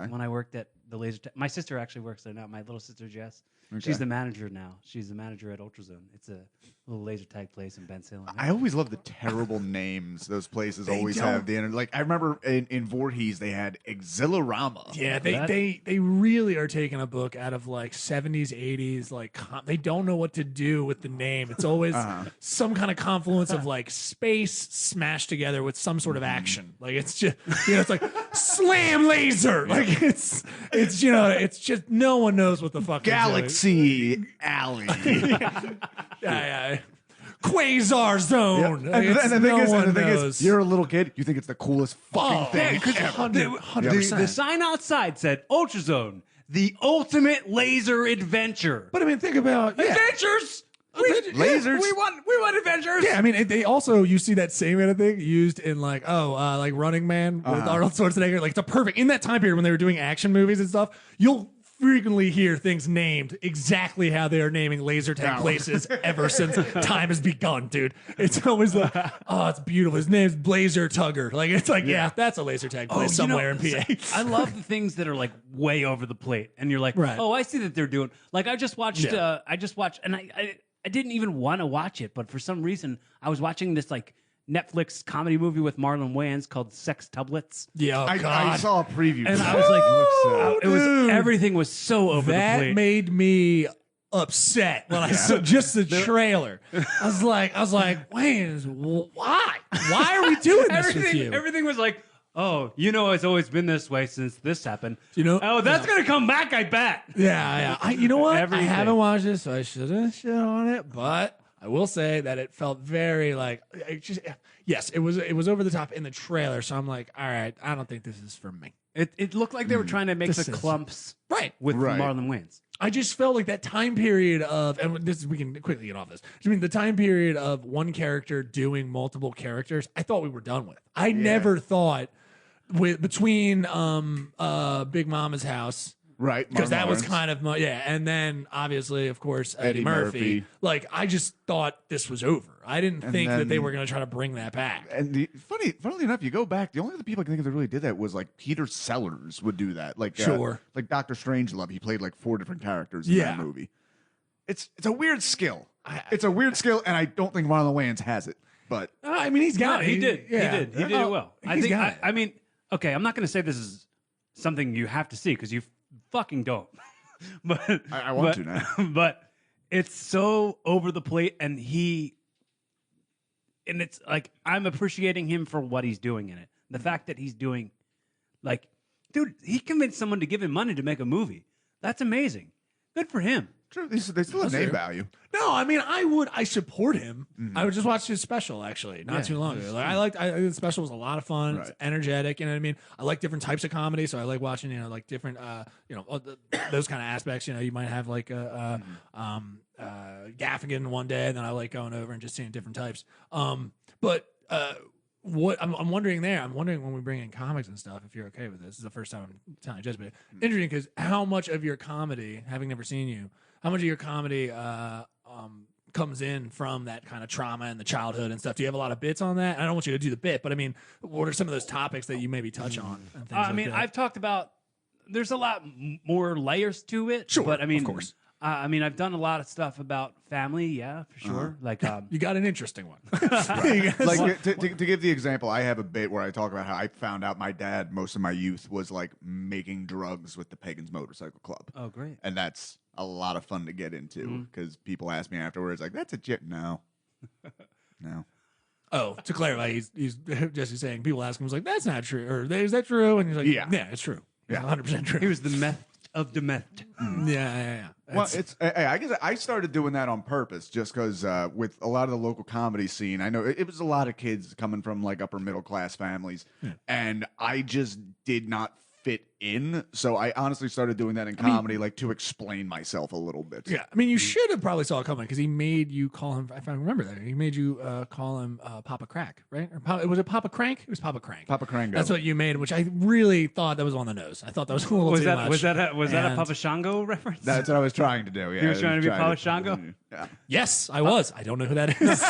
when I worked at the laser tag. My sister actually works there now. My little sister Jess. She's the manager now. She's the manager at Ultrazone. It's a little laser tag place in Ben Salem. I always love the terrible names those places always have. Like I remember in Voorhees they had Exhilarama. Yeah, they really are taking a book out of like 70s, 80s. Like they don't know what to do with the name. It's always some kind of confluence of like space smashed together with some sort of action. Like it's just it's like slam laser. Like it's just no one knows what the fuck. Galaxy Alley. Yeah. Quasar Zone. And Like, the no one thing knows. is, you're a little kid, you think it's the coolest fucking thing. Yeah, 100%. The sign outside said Ultrazone, the ultimate laser adventure. But I mean, think about Adventures. Lasers. We want adventures. Yeah, I mean, they also you see that same kind of thing used in like like Running Man with Arnold Schwarzenegger. Like it's a perfect in that time period when they were doing action movies and stuff. You'll frequently hear things named exactly how they are naming laser tag places ever since time has begun, dude. It's always like, oh, it's beautiful. His name's Blazer Tugger. Like it's like, yeah, that's a laser tag place somewhere in PA. I love the things that are like way over the plate, and you're like, Right. oh, I see that they're doing. Like I just watched, and I didn't even want to watch it, but for some reason I was watching this like Netflix comedy movie with Marlon Wayans called Sex Tublets. Yeah, I saw a preview. And for I that. was like, Looks, it was dude. everything was so over the that plate. made me upset when I saw just the trailer. I was like, Wayans, why? Why are we doing this with you? Everything was like, oh, it's always been this way since this happened. Oh, that's gonna come back, I bet. Yeah. You know what? Everything. I haven't watched it, so I shouldn't shit on it. But I will say that it felt very like yes, it was over the top in the trailer. So I'm like, all right, I don't think this is for me. It looked like they were trying to make This the is- clumps Right. with Right. Marlon Wayans. I just felt like that time period of, and we can quickly get off this. I mean, the time period of one character doing multiple characters, I thought we were done with. I never thought between Big Mama's House. right, Because that was Lawrence. kind of and then obviously, of course, Eddie Murphy. Like I just thought this was over. I didn't think that they then- were going to try to bring that back. And funnily enough, you go back. The only other people I can think of that really did that was like Peter Sellers would do that. Like Sure. like Dr. Strangelove. He played like 4 different characters in that movie. It's a weird skill. It's a weird skill, and I don't think Marlon Wayans has it. But I mean, he's got it. He did. Yeah. He did it well. I He's think. got it. I mean, okay. I'm not going to say this is something you have to see because you fucking don't. But I want to now. But it's so over the plate, and it's like I'm appreciating him for what he's doing in it. The fact that he's doing, like, dude, he convinced someone to give him money to make a movie. That's amazing. Good for him. True, they still have name value. No, I mean, I support him. I would just watch his special actually not too long ago. Like, the special was a lot of fun. It's Right. energetic. You know what I mean? I like different types of comedy, so I like watching like different those kind of aspects. You might have like Gaffigan one day, and then I like going over and just seeing different types. But what I'm wondering when we bring in comics and stuff, if you're okay with this is the first time I'm telling you, just but interesting because how much of your comedy, having never seen you, how much of your comedy comes in from that kind of trauma and the childhood and stuff? Do you have a lot of bits on that? I don't want you to do the bit, but I mean, what are some of those topics that you maybe touch on? And things I like mean, that? I've talked about. There's a lot more layers to it. Sure, but I mean, of course. I mean, I've done a lot of stuff about family, yeah, for sure. Like, You got an interesting one. Like to give the example, I have a bit where I talk about how I found out my dad most of my youth was like making drugs with the Pagans Motorcycle Club. oh, great. And that's a lot of fun to get into because people ask me afterwards, like, "That's a no, no." Oh, to clarify, he's Jesse's saying people ask him, he's like, "That's not true," or "Is that true?" And he's like, "Yeah, it's true. Yeah, 100% true." He was the meth of the meth. Yeah. Well, I guess I started doing that on purpose just because with a lot of the local comedy scene, I know it was a lot of kids coming from like upper middle class families, and I just did not fit in. So I honestly started doing that in comedy, like to explain myself a little bit. Yeah, I mean, you should have probably saw it coming because he made you call him. If I remember that, he made you call him Papa Crack, right? Or was it Papa Crank? It was Papa Crank. Papa Crango. That's what you made, which I really thought that was on the nose. I thought that was a little too much. Was that a And- Papa Shango reference? That's what I was trying to do. Yeah, He was trying to be I Papa Shango? Yeah. Yes, I was. I don't know who that is.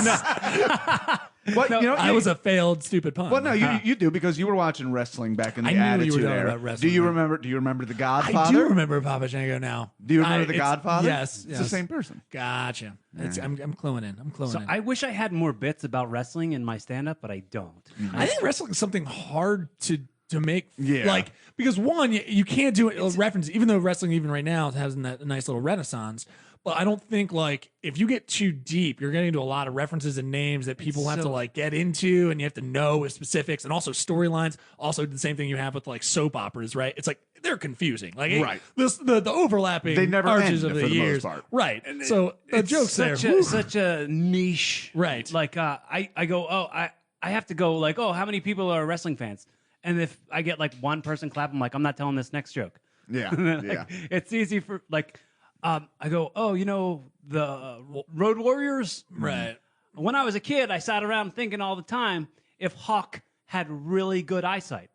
But you know, I was a failed, stupid pun. well, no, you do because you were watching wrestling back in the I knew you Attitude were talking Era. about wrestling, Do you right? remember? Do you remember the Godfather? I do remember Papa Shango now. Do you remember the it's- Godfather? Yes, it's the same person. Gotcha. I'm cluing in. I'm cluing So in. I wish I had more bits about wrestling in my stand-up, but I don't. I think wrestling is something hard to make. Yeah. Like, because one, you can't do it reference, even though wrestling even right now has that nice little renaissance. But I don't think like if you get too deep, you're getting into a lot of references and names that people have to like get into, and you have to know with specifics and also storylines. Also, the same thing you have with like soap operas, right? It's like they're confusing. Like Right. the overlapping They never arches end of for the the most years, part. right? So the jokes there, Such a niche, Right. Like I go, I have to go like, how many people are wrestling fans? And if I get like one person clap, I'm like, I'm not telling this next joke. Yeah, Like, yeah. It's easy for like, I go, the Road Warriors, right? When I was a kid, I sat around thinking all the time if Hawk had really good eyesight.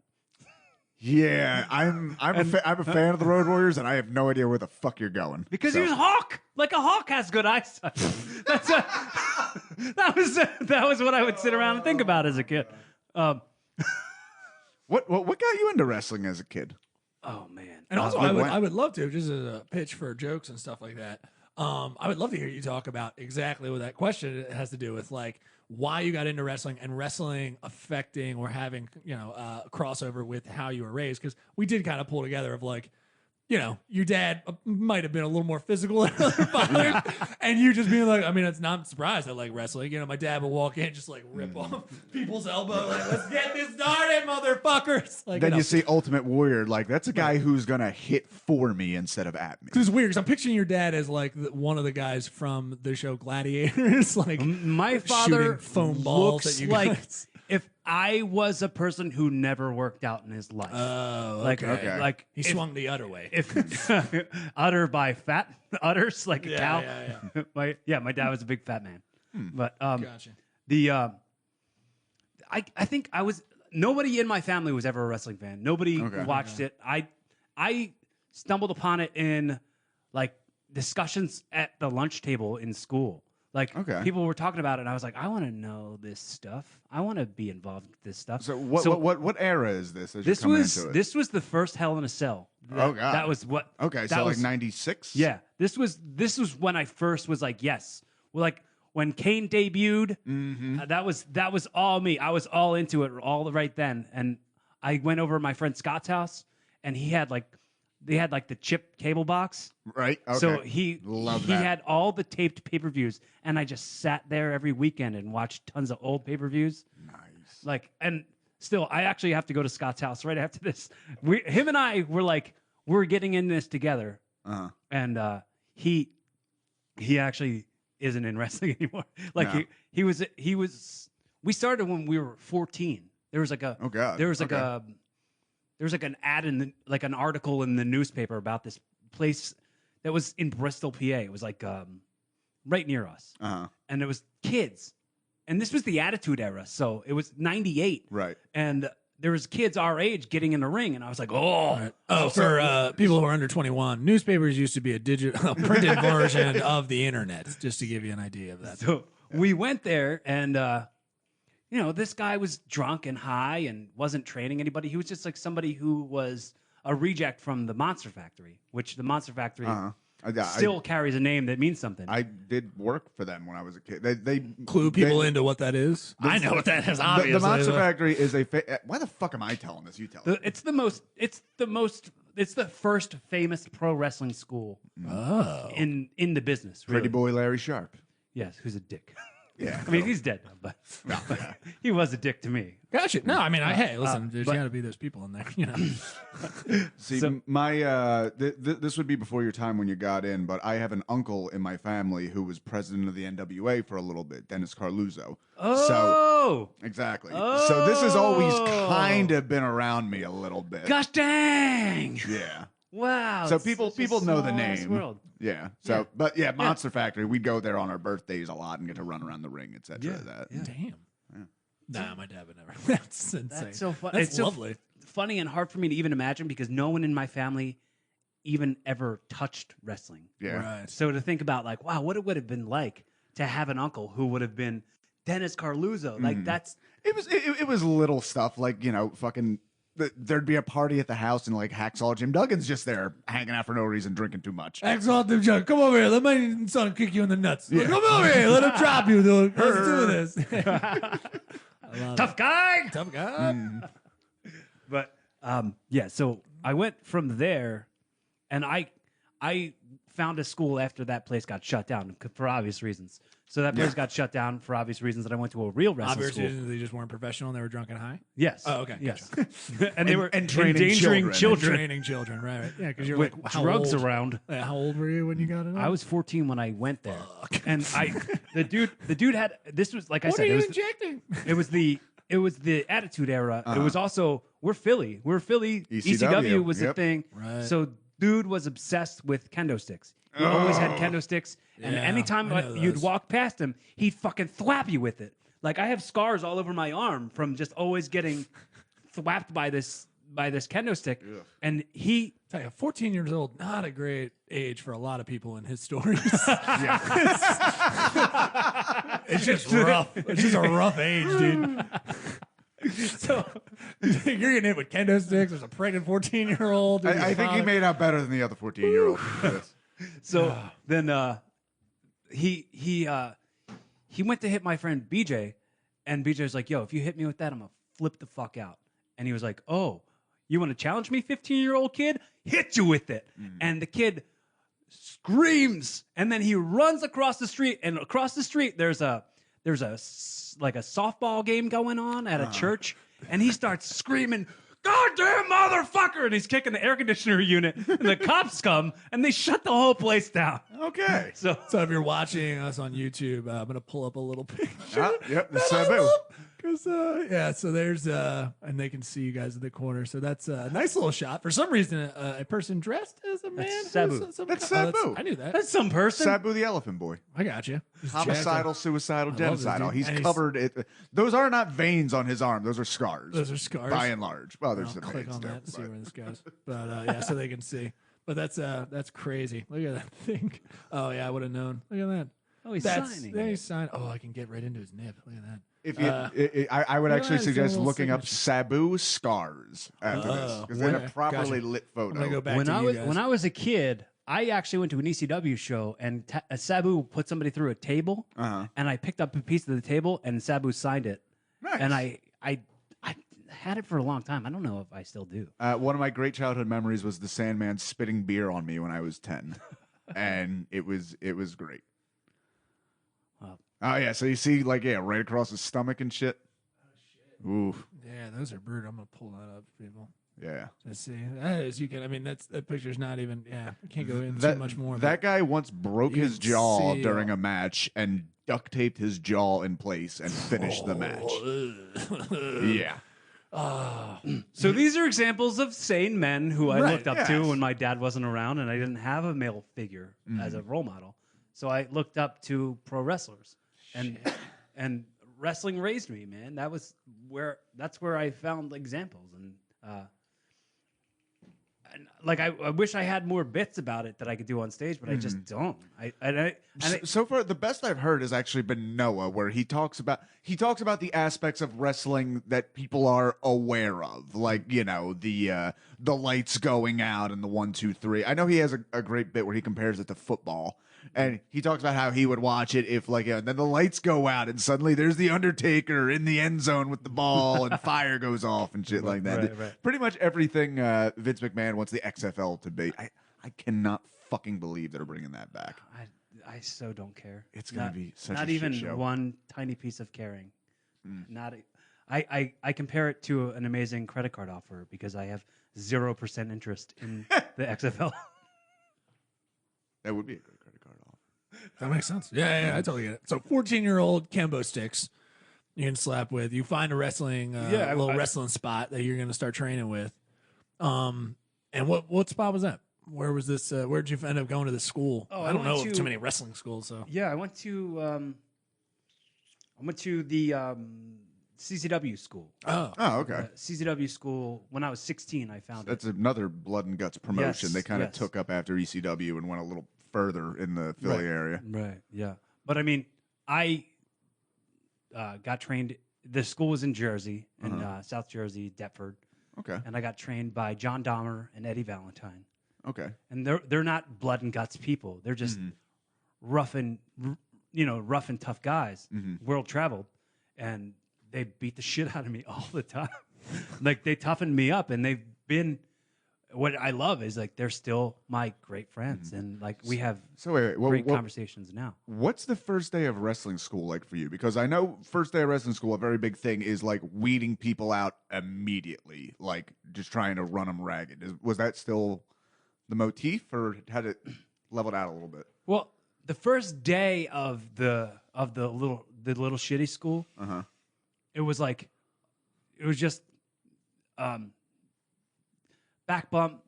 Yeah, I'm a fan of the Road Warriors, and I have no idea where the fuck you're going. Because So- he was Hawk. Like a hawk has good eyesight. That was what I would sit around and think about as a kid. What got you into wrestling as a kid? Oh man. And also, like what? I would love to, just as a pitch for jokes and stuff like that. I would love to hear you talk about exactly what that question has to do with, like why you got into wrestling and wrestling affecting or having a crossover with how you were raised. Because we did kind of pull together of like, your dad might have been a little more physical than other fathers, and you just being like, I mean, it's not surprised I like wrestling. My dad would walk in, just like rip off people's elbow, like, let's get this started, motherfuckers. Like, Then you see Ultimate Warrior, like that's a guy who's gonna hit for me instead of at me. It's weird because I'm picturing your dad as like one of the guys from the show Gladiators, like My shooting father foam balls looks at you like guys. if I was a person who never worked out in his life. Oh, like, okay. like He swung the other way. if utter by fat utters like a cow. Yeah. My dad was a big fat man. But Gotcha. I think nobody in my family was ever a wrestling fan. Nobody watched it. I stumbled upon it in like discussions at the lunch table in school. Like people were talking about it, and I was like, I want to know this stuff. I want to be involved with this stuff. So what era is this? As This you're coming was into it? this was the first Hell in a Cell. Oh, God. That was what. Okay, that so was, like 96. Yeah, this was when I first was like, yes. Well, like when Kane debuted, that was all me. I was all into it all right then, and I went over to my friend Scott's house, and they had the chip cable box. Right. Okay. So he Love that. had all the taped pay-per-views, and I just sat there every weekend and watched tons of old pay-per-views. Nice. Like, and still, I actually have to go to Scott's house right after this. Him and I were like, we're getting in this together, and he actually isn't in wrestling anymore. Like No. he was. We started when we were 14. There was like a there was like a there was like an ad an article in the newspaper about this place that was in Bristol, PA. It was like right near us, and it was kids, and this was the Attitude Era, so it was '98, Right. and there was kids our age getting in the ring, and I was like, oh. For people who are under 21, newspapers used to be a printed version of the internet, just to give you an idea of that. So we went there, and this guy was drunk and high and wasn't training anybody. He was just like somebody who was a reject from the Monster Factory, which the Monster Factory still carries a name that means something. I did work for them when I was a kid. They Clue people into what that is. I know what that is. Obviously, the Monster Factory is a. Why the fuck am I telling this? You tell it. It's the first famous pro wrestling school in the business. Really. Pretty boy Larry Sharp. Yes, who's a dick. Yeah, I mean, he's dead now, but he was a dick to me. Gotcha. No, I mean, hey, listen, there's got to be those people in there, you know. See, my this would be before your time when you got in, but I have an uncle in my family who was president of the NWA for a little bit, Dennis Carluzzo. Oh, Exactly. So this has always kind of been around me a little bit. Gosh dang! Yeah. Wow. So it's people such a know the small-ass name. world. Yeah. So, but yeah, Monster Factory. We'd go there on our birthdays a lot and get to run around the ring, etc. Yeah. Damn. Nah, my dad would never. That's insane. That's so fun. That's It's lovely. so funny and hard for me to even imagine because no one in my family even ever touched wrestling. Yeah. Right. So to think about like, wow, what it would have been like to have an uncle who would have been Dennis Carluzzo. Like that's It was little stuff like, fucking there'd be a party at the house and like Hacksaw Jim Duggan's just there hanging out for no reason, drinking too much. Exalted John, come over here. Let my son kick you in the nuts. Come over here. Let him drop you, dude. Let's do this. tough guy. Tough guy. But yeah, so I went from there, and I found a school after that place got shut down for obvious reasons. So that place got shut down for obvious reasons, and I went to a real wrestling Obvious school. reasons they just weren't professional and they were drunk and high. Yes. Oh, okay. Yes. And they were training endangering children Training children, right? Yeah, because you're with like, how drugs old? around. Yeah, how old were you when you got it? I was 14 when I went there, and the dude had this was like I What said are you it was injecting? it was the Attitude Era. It was also we're Philly. ECW was the Yep. thing. Right. So dude was obsessed with kendo sticks. He always had kendo sticks, and Yeah, anytime I know you'd those. walk past him, he'd fucking thwap you with it. Like I have scars all over my arm from just always getting thwapped by this kendo stick. And he Tell you, 14 years old, not a great age for a lot of people in his stories. It's just rough. It's just a rough age, dude. So you're getting hit with kendo sticks. There's a pregnant 14-year-old. I think he made out better than the other 14-year-old. So then he went to hit my friend BJ, and BJ was like, "Yo, if you hit me with that, I'm gonna flip the fuck out." And he was like, "Oh, you want to challenge me, 15-year-old kid? Hit you with it." And the kid screams, and then he runs across the street. And across the street, there's a like a softball game going on at a church, and he starts screaming, "Goddamn motherfucker!" And he's kicking the air conditioner unit, and the cops come, and they shut the whole place down. Okay. So if you're watching us on YouTube, I'm gonna pull up a little picture. Yep. The Sabu. Because so there's and they can see you guys in the corner. So that's a nice little shot. For some reason, a person dressed as a man. That's Sabu. That's Sabu. I knew that. that's some person. Sabu the Elephant Boy. I got you. Homicidal, suicidal, I love this genocidal. dude. He's And covered it. Those are not veins on his arm. Those are scars. Those are scars. By and large. Well, there's I'll the click veins on too, that and see but- where this goes. But yeah, so they can see. But that's crazy. Look at that thing. Oh yeah, I would have known. Look at that. Oh, he's That's signing. then he's signed. Oh, I can get right into his nip. Look at that. If you, I would look at actually that, it's a suggest little looking up signature. Sabu scars after this because then a okay. properly Gotcha. lit I'm gonna photo. go back when to I you was guys. when I was a kid, I actually went to an ECW show, and Sabu put somebody through a table, and I picked up a piece of the table, and Sabu signed it, Nice. and I had it for a long time. I don't know if I still do. One of my great childhood memories was the Sandman spitting beer on me when I was 10, and it was great. Wow. Oh yeah, so you see right across his stomach and shit. Ooh, yeah, those are brutal. I'm gonna pull that up, people. yeah. Let's see. That is, you can. I mean, that picture's not even. Yeah, I can't go into That too much more. That guy once broke You his can jaw see, during a match and duct taped his jaw in place and finished the match. Yeah. So these are examples of sane men who I Right, looked up yes. to when my dad wasn't around, and I didn't have a male figure as a role model. So I looked up to pro wrestlers, and wrestling raised me, man. That's where I found examples, and I wish I had more bits about it that I could do on stage, but I just don't. So far, the best I've heard has actually been Noah, where he talks about the aspects of wrestling that people are aware of, like the lights going out and the 1, 2, 3. I know he has a great bit where he compares it to football, and he talks about how he would watch it if and then the lights go out and suddenly there's the Undertaker in the end zone with the ball and fire goes off and shit like that. Right. Pretty much everything Vince McMahon wants the XFL to be. I cannot fucking believe they're bringing that back. I so don't care. It's gonna be such not a even shit show. one tiny piece of caring. I compare it to an amazing credit card offer because I have 0% interest in the XFL. That would be a good credit card offer. That makes sense. Yeah, I totally get it. So 14-year-old Kembo sticks you can slap with. You find a wrestling wrestling spot that you're going to start training with. And what spot was that? Where was this? Where did you end up going to the school? Oh, I don't know of too many wrestling schools. So yeah, I went to the CCW school. Oh, okay. CCW school. When I was 16, I found That's another blood and guts promotion. Yes, They kind of yes. took up after ECW and went a little further in the Philly area. Right. Yeah. But I mean, I got trained. The school was in Jersey, in South Jersey, Deptford, Okay. and I got trained by John Dahmer and Eddie Valentine. Okay. And they're not blood and guts people. They're just rough and tough guys, world traveled, and they beat the shit out of me all the time. Like they toughened me up, and they've been. What I love is like they're still my great friends, and like we have So wait, great conversations now. what's the first day of wrestling school like for you? Because I know first day of wrestling school, a very big thing is like weeding people out immediately, like just trying to run them ragged. Was that still the motif, or had it leveled out a little bit? Well, the first day of the little shitty school, it was just back bump,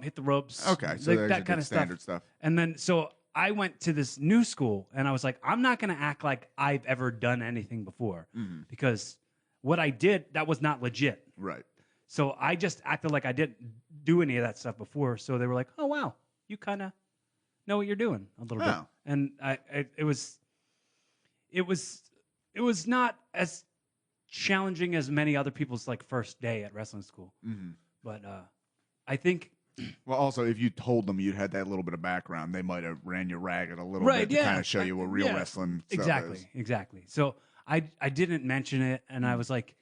hit the ropes. Okay, so like there's that kind of standard stuff. And then so I went to this new school, and I was like, I'm not going to act like I've ever done anything before because what I did that was not legit. Right. So I just acted like I didn't do any of that stuff before. So they were like, "Oh wow, you kind of know what you're doing a little bit." Oh. And it was not as challenging as many other people's like first day at wrestling school. But I think Well, also, if you told them you had that little bit of background, they might have ran you ragged a little bit to kind of show you what real wrestling stuff is. Exactly. So I didn't mention it, and I was like,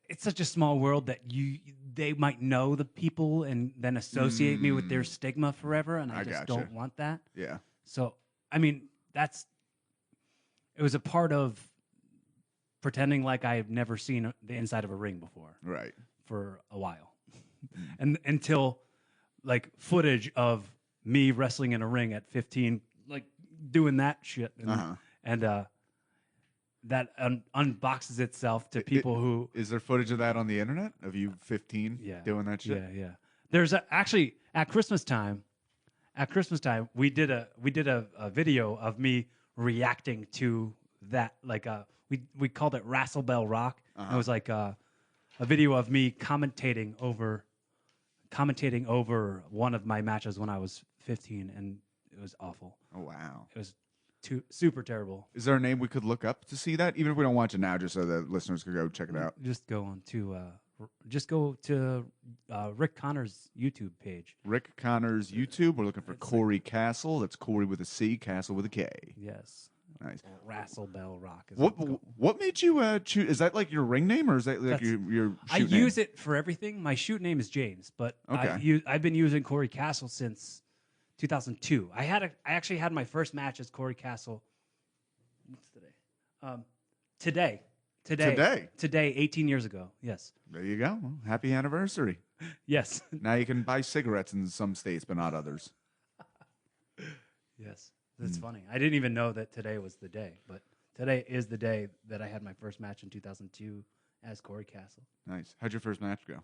it's such a small world that they might know the people and then associate me with their stigma forever, and I just don't want that. Yeah. So I mean, it was a part of pretending like I've never seen the inside of a ring before. Right. For a while. And until like footage of me wrestling in a ring at 15, like doing that shit. And that unboxes itself to people who. Is there footage of that on the internet of you 15 doing that shit? Yeah. There's actually at Christmas time, we did a video of me reacting to that. Like we called it Wrestle Bell Rock. It was like a video of me commentating over one of my matches when I was 15, and it was awful. Oh wow! It was super terrible. Is there a name we could look up to see that, even if we don't watch it now, just so the listeners could go check it out? Just go to Rick Connor's YouTube page. Rick Connor's YouTube. We're looking for Cory Kastle. That's Cory with a C, Castle with a K. Yes. Nice. Wrestle Bell Rock. What made you choose? Is that like your ring name, or is that like your I shoot name? use it for everything. My shoot name is James, but I've been using Cory Kastle since 2002. I actually had my first match as Cory Kastle. What's today? Today, 18 years ago. Yes. There you go. Well, happy anniversary. Yes. Now you can buy cigarettes in some states, but not others. Yes. That's funny. I didn't even know that today was the day, but today is the day that I had my first match in 2002 as Cory Kastle. Nice. How'd your first match go?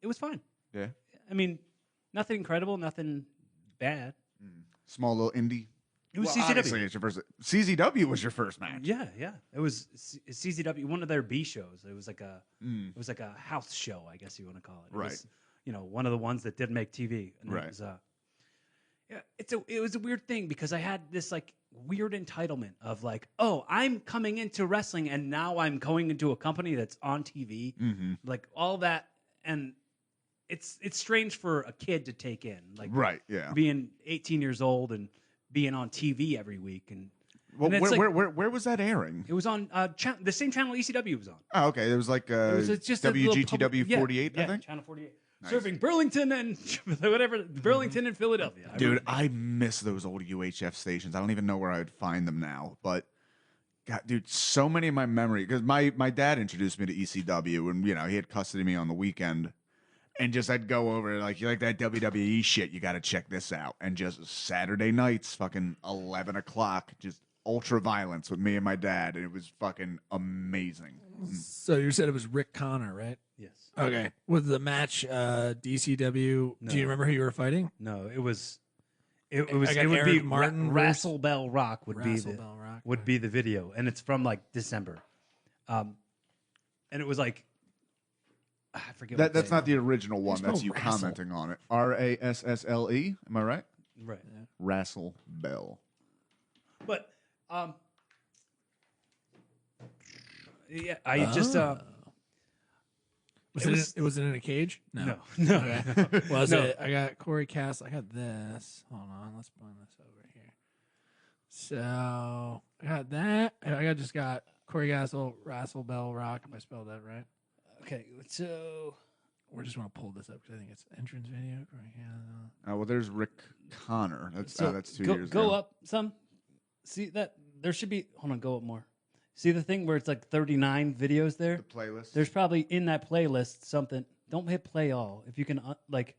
It was fine. Yeah. I mean, nothing incredible, nothing bad. Small little indie. It was CZW. CCW. It's your first. CZW was your first match. Yeah. It was CZW, one of their B shows. It was like a house show, I guess you want to call it. Right. It was, one of the ones that did make TV. And Right. It was, it was a weird thing because I had this like weird entitlement of like, oh, I'm coming into wrestling and now I'm going into a company that's on TV, like all that, and it's strange for a kid to take in, like Right. Yeah. being 18 years old and being on TV every week, and Well, it's like- where was that airing? it was on the same channel ECW was on. Oh, okay. It was like It's just a little WGTW public- 48, yeah, I think. Channel 48. Serving Burlington and whatever, Burlington and Philadelphia. Dude, I miss those old UHF stations. I don't even know where I would find them now. But, God, dude, so many of my memory, because my dad introduced me to ECW, and, he had custody of me on the weekend. And just I'd go over, like, you like that WWE shit, you got to check this out. And just Saturday nights, fucking 11 o'clock, just ultra violence with me and my dad. And it was fucking amazing. So you said it was Rick Connor, right? Yes. Okay. Was the match DCW? No. Do you remember who you were fighting? No, it was. I It got would be Eric Martin versus- Wrestle Bell Rock Wrestle Bell Rock. would be the video, and it's from like December, and it was like I forget. what That's day. not the original one. There's That's no you wrestle. commenting on it. RASSLE. Am I right? right. Wrestle Bell. But yeah, I just It was in a cage? no. Okay. Was No. it? I got Cory Kastle. I got this. Hold on. Let's bring this over here. So I got that. I just got Cory Kastle, Wrestle Bell Rock, if I spelled that right. Okay, so We're just want to pull this up because I think it's entrance video. Cory Kastle. Well, there's Rick Connor. That's 2 go, years go ago. up some. See that there should be. Hold on, go up more. See the thing where it's like 39 videos there. The playlist. There's probably in that playlist something. Don't hit play all. If you can like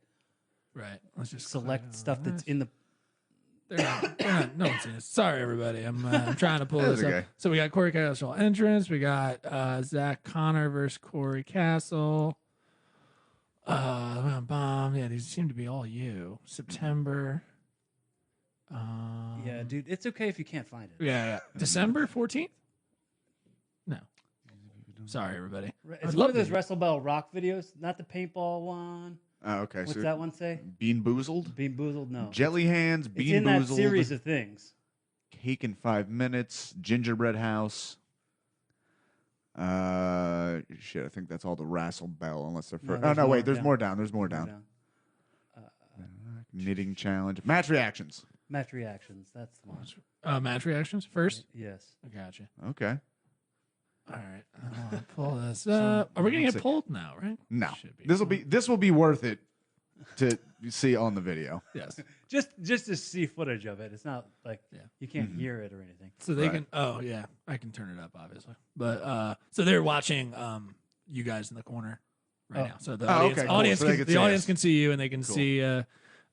Right. Let's just select click on stuff that's this. in the. They're not, no one's seen this. Sorry, everybody. I'm trying to pull this That's up. okay. So we got Cory Kastle entrance. We got Zach Connor versus Cory Kastle. Bomb. Yeah, these seem to be all you. September. Yeah, dude, it's okay if you can't find it. Yeah. December 14th? No. Sorry, everybody. It's I'd one love of those to- Wrestle Bell Rock videos, not the paintball one. Oh, okay. What's so that one say? Bean Boozled, Bean Boozled? No. Jelly Hands, It's Bean in that Boozled, series of things. Cake in 5 Minutes, Gingerbread House. Shit, I think that's all the Wrestle Bell, unless they're first. there's No, more wait, there's down. more down. There's more down. Knitting challenge, match reactions. Match reactions. That's the one. Match reactions first? Yes. I gotcha. Okay. All right. I'll pull this up. Are we going to let's get see. pulled now, right? No, Should be. this will be worth it to see on the video. Yes. Just to see footage of it. It's not like Yeah. you can't hear it or anything. So they Right. can. Oh yeah, I can turn it up, obviously. But so they're watching you guys in the corner right Oh. now. So the Oh, audience, okay, cool. audience So they can, can the see audience us. can see you, and they can Cool. see you guys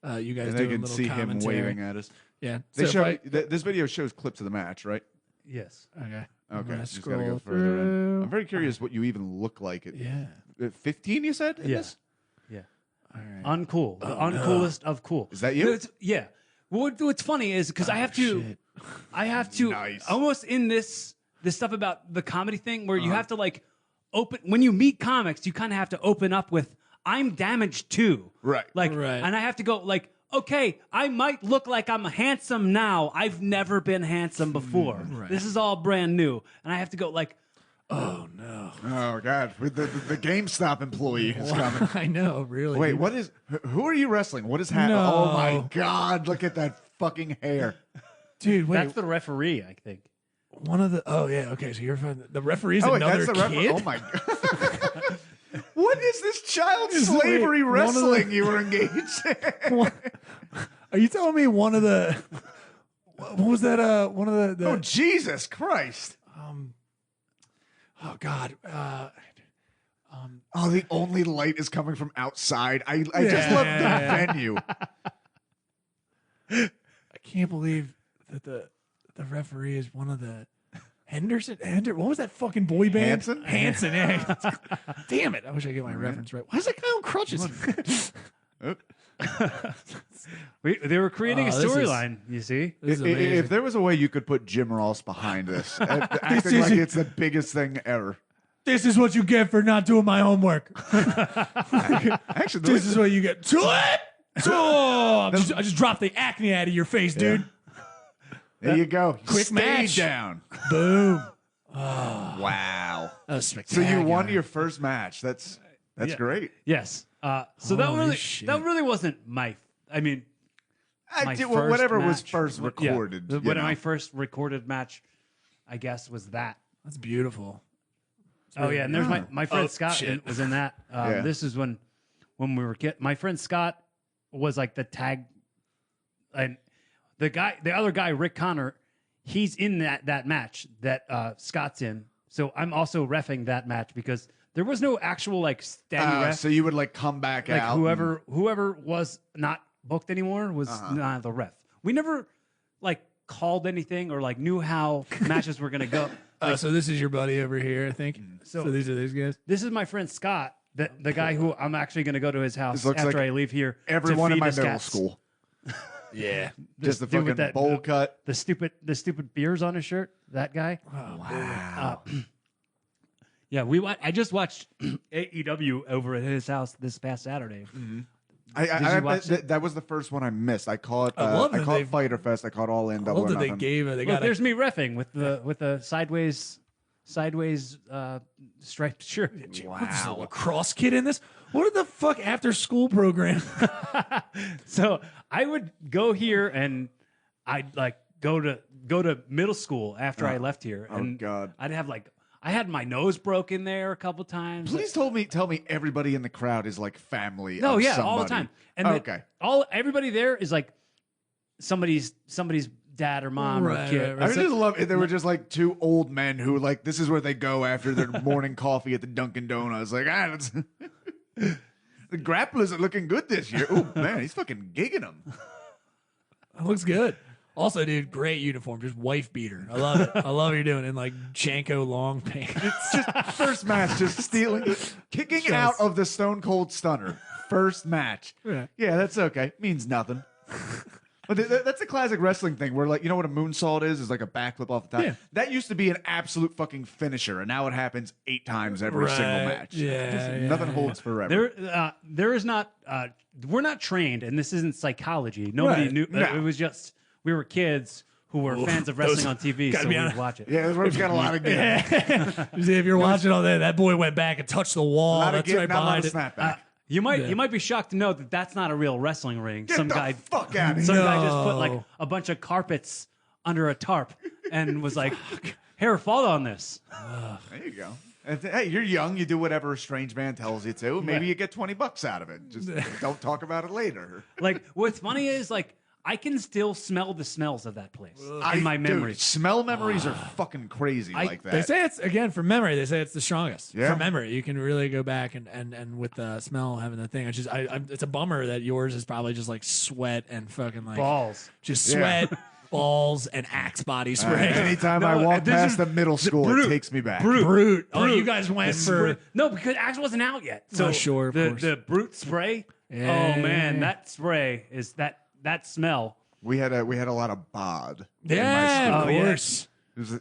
And they doing a can little see him commentary. waving at us. Yeah. They so show if this video shows clips of the match, right? Yes. okay. I'm Okay, gonna just gotta go scroll further in. through. I'm very curious what you even look like. At Yeah. 15, you said? in Yeah. this? Yeah. All right. Uncool. The uncoolest of cool. Is that you? Yeah. What's funny is because I have to. Shit. I have to Nice. almost in this stuff about the comedy thing where you have to like open when you meet comics, you kind of have to open up with I'm damaged too. Right. Like Right. and I have to go like, okay, I might look like I'm handsome now. I've never been handsome before. Right. This is all brand new. And I have to go like, Oh no. Oh God, the GameStop employee is coming. I know. Really. Wait, dude. what is? Who are you wrestling? What is happening? No. Oh my God! Look at that fucking hair. dude? Wait. that's the referee, I think. One of the. Oh yeah. Okay. So you're from the referee's Oh, wait, another that's the kid. Oh my God! What is this child Is- slavery wait, one of the- wrestling you were engaged in? What- Are you telling me one of the? What was that? One of the. Oh Jesus Christ! Oh God. Oh, the only light is coming from outside. I just Yeah. love the venue. I can't believe that the referee is one of the What was that fucking boy band? Hanson? Hanson. Yeah. Damn it! I wish I get my reference right. Why is that guy on crutches? They were creating a Oh, this is- storyline, you see? This is If amazing. there was a way you could put Jim Ross behind this, acting is- like it's the biggest thing ever. This is what you get for not doing my homework. Actually, This is what you get. Oh, I just dropped the acne out of your face, dude. there you go. Quick Stayed match. down. Boom. Wow. That was So spectacular. you won your first match. That's great. Yes. So that Holy really shit. that really wasn't my. I mean, my first Whatever was match. first Yeah. recorded. you When know. my first recorded match, I guess, was that. That's beautiful. Oh yeah, and there's my friend Oh, Scott shit. was in that. Yeah. This is when we were my friend Scott was like the tag, and the other guy Rick Connor, he's in that match that Scott's in. So I'm also reffing that match because there was no actual like standing ref. So you would like come back Like out. whoever was not booked anymore was not the ref. We never like called anything or like knew how matches were gonna go. So this is your buddy over here, I think. So these are these guys. This is my friend Scott, the guy who I'm actually going to go to his house This looks after like I leave here. Everyone to in feed my his middle cats. school. Yeah. Just the dude with fucking bowl cut. The stupid beers on his shirt. That guy. Wow. Yeah, I just watched AEW over at his house this past Saturday. I watch it? that was the first one I missed. I caught love I that caught they- Fighter Fest. I caught All In I Double love or that they Nothing. gave it. They Look, got there's me reffing with the sideways striped shirt. What's a lacrosse kid in this? What the fuck after school program? So I would go here and I'd like go to middle school after I left here. And God. I'd have like I had my nose broken there a couple times. Please tell me everybody in the crowd is like family. No, of yeah, somebody. all the time. And okay. Everybody there is like somebody's dad or mom or Right, kid. right, I just love it. There were just like two old men who like this is where they go after their morning coffee at the Dunkin' Donuts. Like, that's the grapplers are looking good this year. Oh man, he's fucking gigging them. It looks good. Also, dude, great uniform. Just wife beater. I love it. I love what you're doing in like Janko long pants. It's just first match, just stealing, kicking out of the Stone Cold Stunner. First match. Yeah, that's okay. Means nothing. But that's a classic wrestling thing where, like, you know what a moonsault is? Is like a backflip off the top. Yeah. That used to be an absolute fucking finisher, and now it happens 8 times every single match. Yeah, Nothing holds forever. There is not. We're not trained, and this isn't psychology. Nobody Right. knew. No. It was just we were kids who were fans of wrestling on TV, gotta so be we'd honest. watch it. Yeah, this rope's got a lot of give. See, if you're watching all that boy went back and touched the A wall. lot of That's give, right not a lot behind of it. snapback. You might be shocked to know that that's not a real wrestling ring. Get Some the guy fuck out of Some here. guy just put No. like a bunch of carpets under a tarp and was like, "Here, fall on this." There you go. And hey, you're young. You do whatever a strange man tells you to. Maybe you get $20 out of it. Just don't talk about it later. Like, what's funny is like I can still smell the smells of that place in my Dude, memory. smell memories are fucking crazy like that. They say it's again from memory. They say it's the strongest Yeah. from memory. You can really go back and with the smell having the thing. It's just it's a bummer that yours is probably just like sweat and fucking like Balls. just Yeah. sweat, balls, and Axe body spray. Anytime I No, walk this past is the middle school, Brute. it takes me back. Brute. Oh, you guys went for No, because Axe wasn't out yet. So Oh, sure, of course. the brute spray. Yeah. Oh man, that spray is that smell. We had a lot of bod. in my yeah, school. of yeah. course.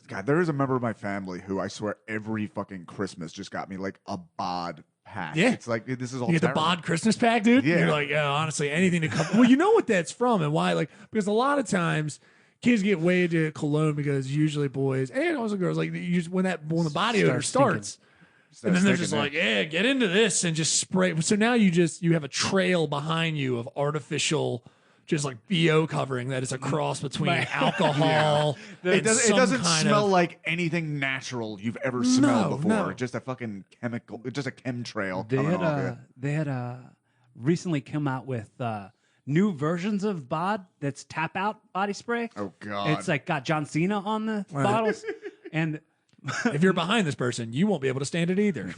God, there is a member of my family who I swear every fucking Christmas just got me like a bod pack. Yeah. It's like this is all You get the terrible. bod Christmas pack, dude. Yeah. You're like, yeah, honestly, anything to come. Well, you know what that's from and why? Like, because a lot of times kids get way into cologne because usually boys and also girls like you just, when the body odor starts. And then they're just like, yeah, get into this and just spray. So now you have a trail behind you of artificial, just like BO covering that is a cross between alcohol. It and doesn't, some smell kind of, like anything natural you've ever smelled before. no. Just a fucking chemical, just a chemtrail. They coming had off it. they had recently come out with new versions of bod that's tap out body spray. Oh God! It's like got John Cena on the bottles, and if you're behind this person, you won't be able to stand it either.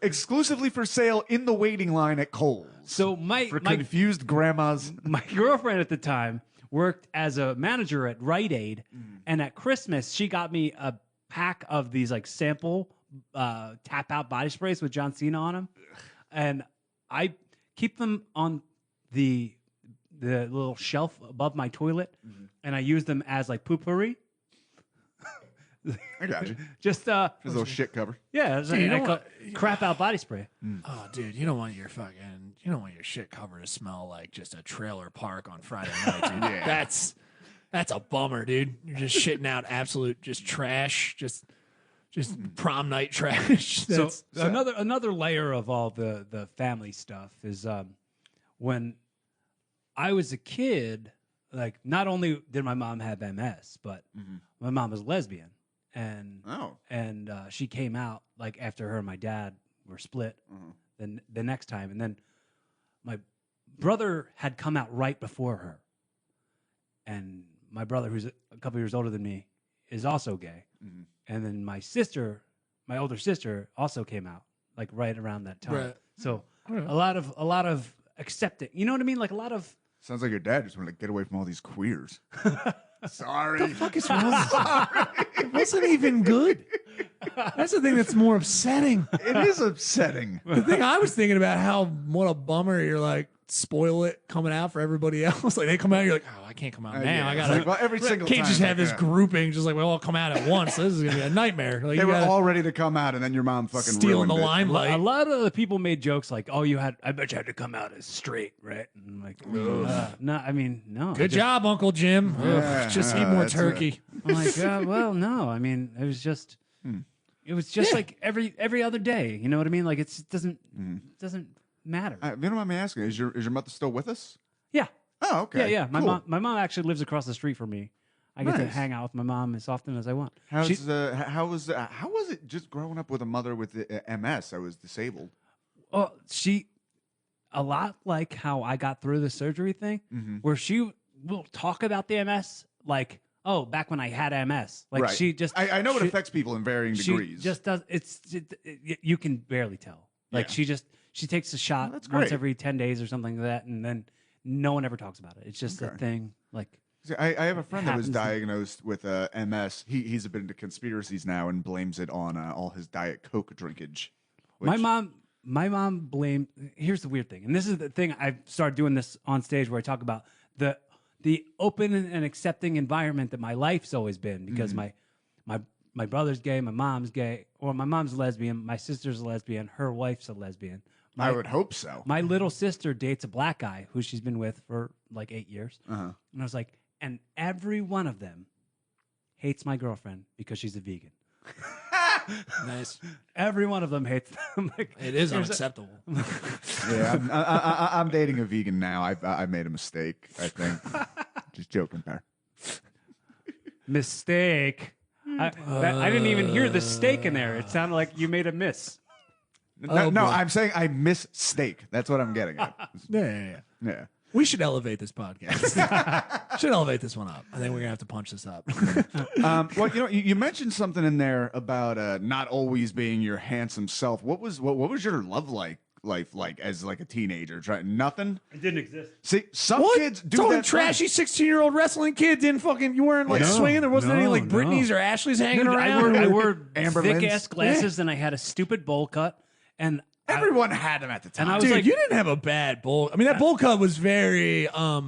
Exclusively for sale in the waiting line at Kohl's. so my For confused grandmas. my girlfriend at the time worked as a manager at Rite Aid, and at Christmas she got me a pack of these like sample tap out body sprays with John Cena on them, and I keep them on the little shelf above my toilet, and I use them as like poopery. I got you. Just His little shit cover. yeah, Dude, you I don't call want- crap out body spray. Oh, dude, you don't want your shit cover to smell like just a trailer park on Friday night, dude. Yeah. That's a bummer, dude. You're just shitting out absolute just trash, just prom night trash. So another layer of all the family stuff is when I was a kid. Like, not only did my mom have MS, but my mom was lesbian, and she came out like after her and my dad were split. Then the next time, and then my brother had come out right before her, and my brother, who's a couple years older than me, is also gay, and then my older sister, also came out like right around that time. Right. So a lot of accepting. You know what I mean? Like a lot of. Sounds like your dad just wanted to get away from all these queers. Sorry. What the fuck is wrong? It wasn't even good. That's the thing that's more upsetting. It is upsetting. The thing I was thinking about how what a bummer you're like spoil it coming out for everybody else. Like they come out, you're like, oh, I can't come out now. Yeah. I It's gotta. like, well, every single Can't time, just have like, this grouping. Just like we all come out at once. This is gonna be a nightmare. Like They you were gotta all ready to come out, and then your mom fucking stealing ruined the it. limelight. A lot of the people made jokes like, "Oh, I bet you had to come out as straight, right?" And I'm like, no, I mean, no. Good job, Uncle Jim. Ugh, Yeah, just yeah, eat more that's turkey. I'm like, well, no. I mean, it was just, like every other day. You know what I mean? Like it doesn't matter. If you don't mind me asking, is your mother still with us? Yeah, Oh, okay. yeah. Cool. My mom actually lives across the street from me. I get to Nice. hang out with my mom as often as I want. How was it just growing up with a mother with MS? I was disabled. Well, a lot like how I got through the surgery thing, where she will talk about the MS like, oh, back when I had MS. Like Right. she just, I know it she- affects people in varying she degrees. just does. You can barely tell. Like Yeah. she takes a shot that's once great. every 10 days or something like that, and then no one ever talks about it. It's just a Okay. thing. Like See, I have a friend that was happens. diagnosed with MS. He's a bit into conspiracies now and blames it on all his Diet Coke drinkage. my which- mom blamed. Here's the weird thing, and this is the thing I've started doing this on stage where I talk about the open and accepting environment that my life's always been, because my brother's gay, my mom's gay, or my mom's lesbian, my sister's a lesbian, her wife's a lesbian. I would hope so. My little sister dates a black guy who she's been with for like 8 years. And I was like, and every one of them hates my girlfriend because she's a vegan. Nice. Every one of them hates them. Like, It is there's unacceptable. Yeah, I'm dating a vegan now. I made a mistake, I think. Just joking, Par. mistake. I didn't even hear the steak in there. It sounded like you made a miss. No, boy. I'm saying I miss steak. That's what I'm getting at. Yeah. Yeah. We should elevate this podcast. Should elevate this one up. I think we're gonna have to punch this up. Well, you mentioned something in there about not always being your handsome self. What was your life like as like a teenager? Nothing. It didn't exist. See, some What? kids do Some that. trashy 16-year-old wrestling kid didn't fucking. You weren't like No, swinging. There wasn't any no, like Britneys no. or Ashleys hanging Dude, around. I wore Amber thick Lynn's. ass glasses and I had a stupid bowl cut. And Everyone had them at the time. And I was Dude, like- you didn't have a bad bowl. I mean, that bowl cut was very oh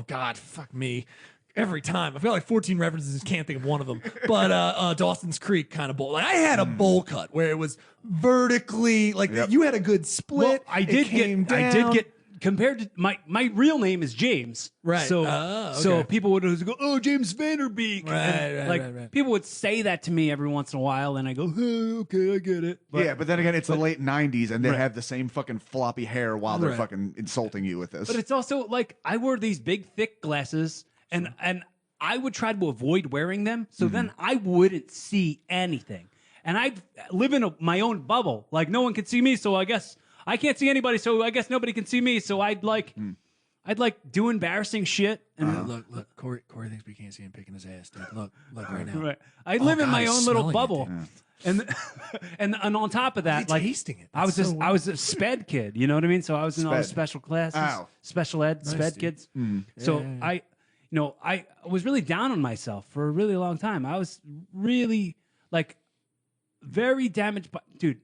God, fuck me. Every time I feel like 14 references, just can't think of one of them. But Dawson's Creek kind of bowl. Like I had a bowl cut where it was vertically like Yep. you had a good split. I It did came get down. compared to my real name is James. Right. So Oh, so okay. people would always go, "Oh, James Vanderbeek." And, like people would say that to me every once in a while, and I go, "Oh, okay, I get it." yeah, but then again, it's the late '90s, and they have the same fucking floppy hair while they're Right. fucking insulting you with this. But it's also like I wore these big thick glasses, and I would try to avoid wearing them, so then I wouldn't see anything, and I'd live in my own bubble. Like no one could see me, so I guess I can't see anybody, so I guess nobody can see me. So I'd like do embarrassing shit. And Look, Corey thinks we can't see him picking his ass, dude. Look right now. right. I live in God, my he's own little smelling it, bubble, dude. and on top of that, He's like tasting it. I was That's just so I was a sped kid. You know what I mean? So I was in all the Sped. special classes, Ow. special ed, sped dude. kids. So I was really down on myself for a really long time. I was really like very damaged by dude.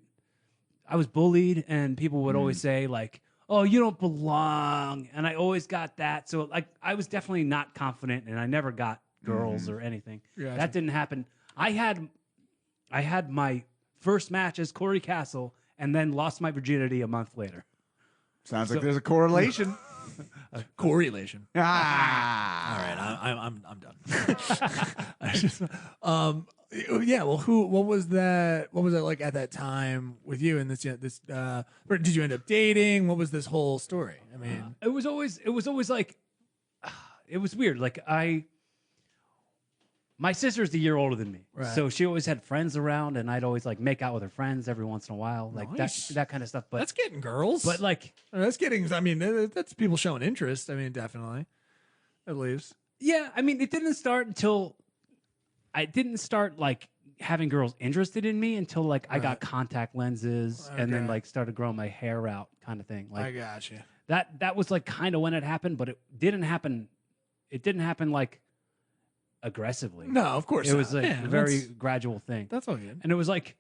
I was bullied, and people would always say like, "Oh, you don't belong," and I always got that. So like, I was definitely not confident, and I never got girls or anything. Gotcha. That didn't happen. I had my first match as Cory Kastle and then lost my virginity a month later. Sounds like there's a correlation. Correlation. Ah. All right, I'm done. I just, yeah. Well, what was that? What was it like at that time with you and this? Or did you end up dating? What was this whole story? I mean, It was always like, it was weird. Like my sister's a year older than me, Right. so she always had friends around, and I'd always like make out with her friends every once in a while, like Nice. that kind of stuff. But that's getting girls. but like, that's getting. I mean, that's people showing interest. I mean, definitely, at least. yeah, I mean, it didn't start until I didn't start like having girls interested in me until like I got contact lenses and then Okay. like started growing my hair out, kind of thing. I Like got you. that was like kind of when it happened, but it didn't happen. It didn't happen like aggressively. No, of course It was not. like Yeah, a very that's- gradual thing. That's all good. And it was like,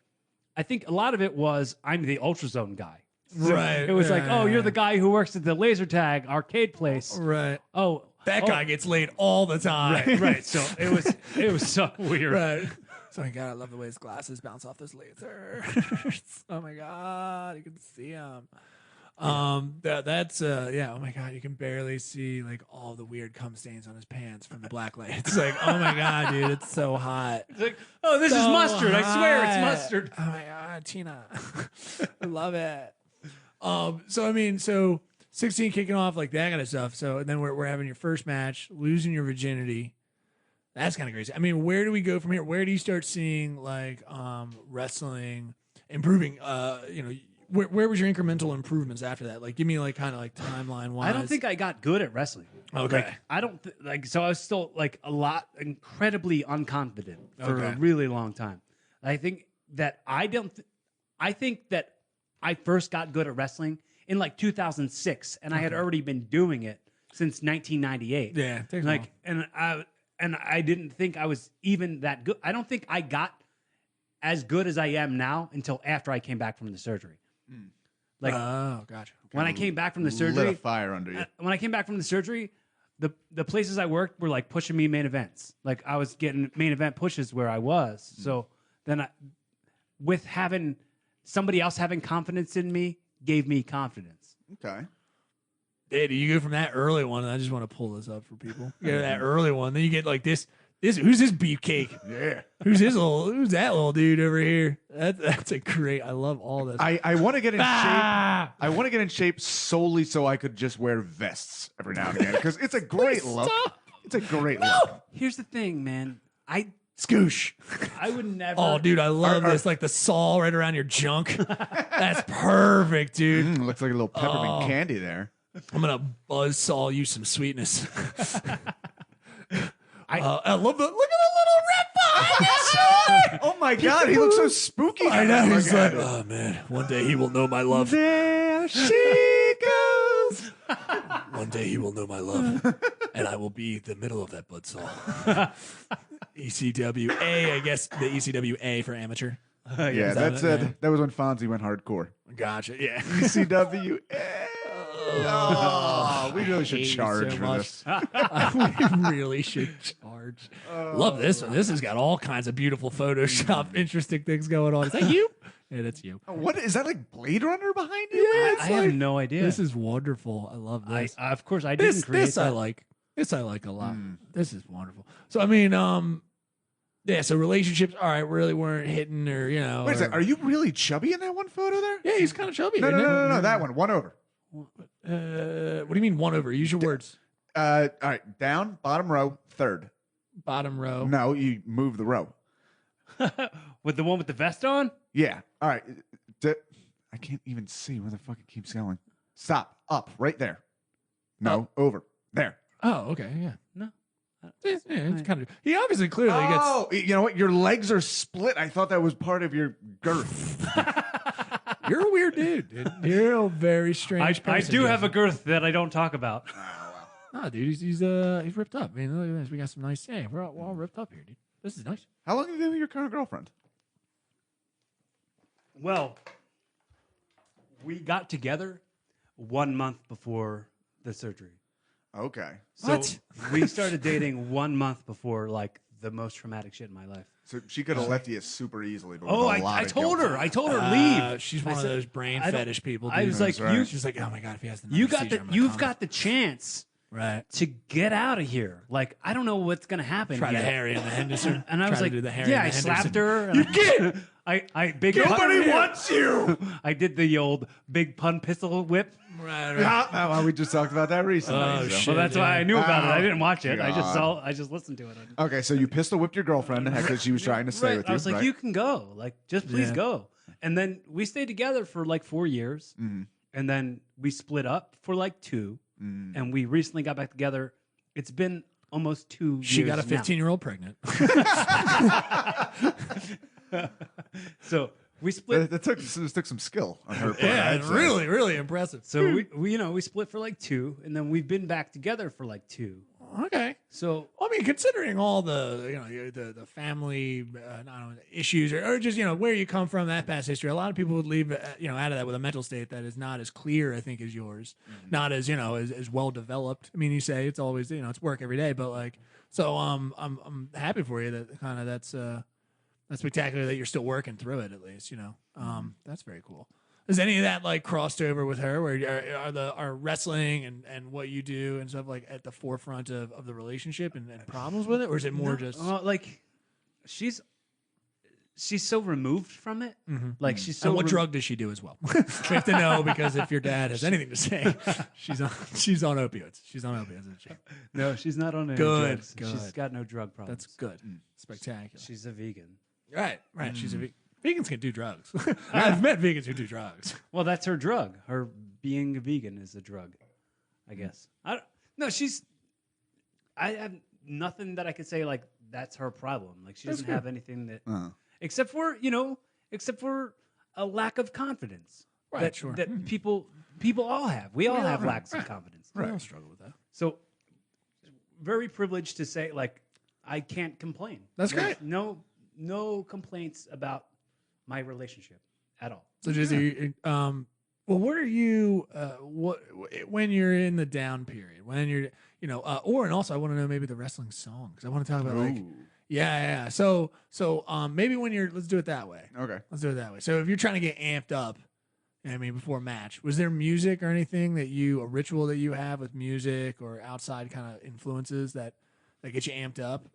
I think a lot of it was I'm the ultrazone guy. So Right, It was like, yeah, oh, you're yeah. the guy who works at the laser tag arcade place. Right. Oh, That oh, guy gets laid all the time. Right, right. So it was so weird. Right. So my God, I love the way his glasses bounce off those lasers. Oh my God, you can see them. That's yeah. Oh my God, you can barely see like all the weird cum stains on his pants from the black light. It's like, oh my God, dude, it's so hot. It's like, oh, this is So mustard. I swear it's hot. mustard. Oh my God, Tina, I love it. So I mean, so 16 kicking off like that kind of stuff. So and then we're having your first match, losing your virginity. That's kind of crazy. I mean, where do we go from here? Where do you start seeing like wrestling improving? You know, where was your incremental improvements after that? Like, give me like kind of like timeline wise. I don't think I got good at wrestling. Okay. Like, I don't like. So I was still like incredibly unconfident for a Okay. really long time. I think that I think that I first got good at wrestling in like 2006, and I had already been doing it since 1998. Yeah, it takes a like, and I didn't think I was even that good. I don't think I got as good as I am now until after I came back from the surgery. Like oh, gotcha. when I came back from the Lit a surgery, fire under you. when I came back from the surgery, the places I worked were like pushing me main events. Like I was getting main event pushes where I was. So then with having somebody else having confidence in me gave me confidence. Okay. Hey, do you go from that early one? And I just want to pull this up for people. You get that early one, then you get like this. Who's this beefcake? Yeah. Who's that little dude over here? That's a great. I love all this. I want to get in Ah! shape. I want to get in shape solely so I could just wear vests every now and again because it's a great look. It's a great look. Here's the thing, man. Scoosh. I would never. Oh, dude, I love this. Like the saw right around your junk. That's perfect, dude. Looks like a little peppermint candy there. I'm gonna buzzsaw you some sweetness. I love the look at the little red ball. Oh my God, he looks so spooky. I know. Look He's at like, it. oh man, one day he will know my love. There she goes. One day he will know my love, and I will be the middle of that buzzsaw. ECWA, I guess the ECWA for amateur. Yeah, that's it. That was when Fonzie went hardcore. Gotcha. Yeah. ECWA. Oh, we really should hate you charge so for much. this. We really should charge. Love this one. This has got all kinds of beautiful Photoshop, interesting things going on. Is that you? Yeah, that's you. What is that like Blade Runner behind you? I have no idea. This is wonderful. I love this. Of course, I didn't create This I that. like. This I like a lot. This is wonderful. So I mean, yeah. So relationships, all right, really weren't hitting, or you know. Wait a second, are you really chubby in that one photo there? Yeah, he's kind of chubby. No, isn't he? that one over. What do you mean one over? Use your words. All right, down, bottom row, third. Bottom row. No, you move the row. With the one with the vest on? Yeah. All right. I can't even see where the fuck it keeps going. Stop. Up. Right there. No. Over. There. Oh, okay. Yeah. No. It's kind of. He obviously clearly gets. Oh, you know what? Your legs are split. I thought that was part of your girth. You're a weird dude. You're a very strange I person. do have a girth that I don't talk about. No, dude, he's ripped up. I mean, look at this. We got some nice. Hey, we're all ripped up here, dude. This is nice. How long have you been with your current girlfriend? Well, we got together 1 month before the surgery. Okay. So What? we started dating 1 month before like the most traumatic shit in my life. So she could have left you super easily. But Oh, with a lot I of told guilt. her. I told her leave. She's one of those brain I don't- fetish people. I dude. was like, That's right. she's like, oh my god, if he has the you've you've got the chance right. to get out of here. Like, I don't know what's gonna happen. Try the yet. Harry and the Henderson. And I was Try like, to do the Harry yeah, and I the slapped Henderson. her. And Nobody wants you. I did the old big pun pistol whip. Right, Well, we just talked about that recently. Oh, so. shit. Well, that's why I knew about it. I Oh, didn't watch it. God. I just listened to it. Okay, so you pistol whipped your girlfriend because she was trying to stay Right. with you. I was like, right? you can go. Like, just please Yeah. go. And then we stayed together for like 4 years. Mm-hmm. And then we split up for like 2. And we recently got back together. It's been almost 2 years. She got a now. 15-year-old pregnant. So we split. That took some skill on her part. Yeah, I'd say. really, really impressive. So we split for like 2, and then we've been back together for like 2. Okay. So I mean, considering all the the family I don't know, issues or just where you come from, that past history, a lot of people would leave out of that with a mental state that is not as clear, I think, as yours, not as as well developed. I mean, you say it's always it's work every day, but like so I'm happy for you that kind of that's spectacular that you're still working through it at least. That's very cool. Is any of that like crossed over with her, where are wrestling and what you do and stuff like at the forefront of the relationship and problems with it, or is it more just like she's so removed from it. Like she's so and what drug does she do as well? We have to know because if your dad has anything to say, she's on opioids. She's on opioids, isn't she? No, she's not on any Good, drugs. good. She's got no drug problems. That's good. Spectacular. She's a vegan. Right. She's a vegans can do drugs. I've met vegans who do drugs. Well, that's her drug. Her being a vegan is a drug, I guess. No, I have nothing that I could say like that's her problem. Like she doesn't have anything that, except for a lack of confidence. Right, That, sure. that people all have. We all have lacks of confidence. I don't struggle with that. So very privileged to say like I can't complain. That's There's great. No complaints about my relationship at all. So just well, what are you when you're in the down period, when you're and also I want to know maybe the wrestling song because I want to talk about like Ooh. yeah. So maybe when let's do it that way. Okay. Let's do it that way. So if you're trying to get amped up, before a match, was there music or anything a ritual that you have with music or outside kind of influences that get you amped up,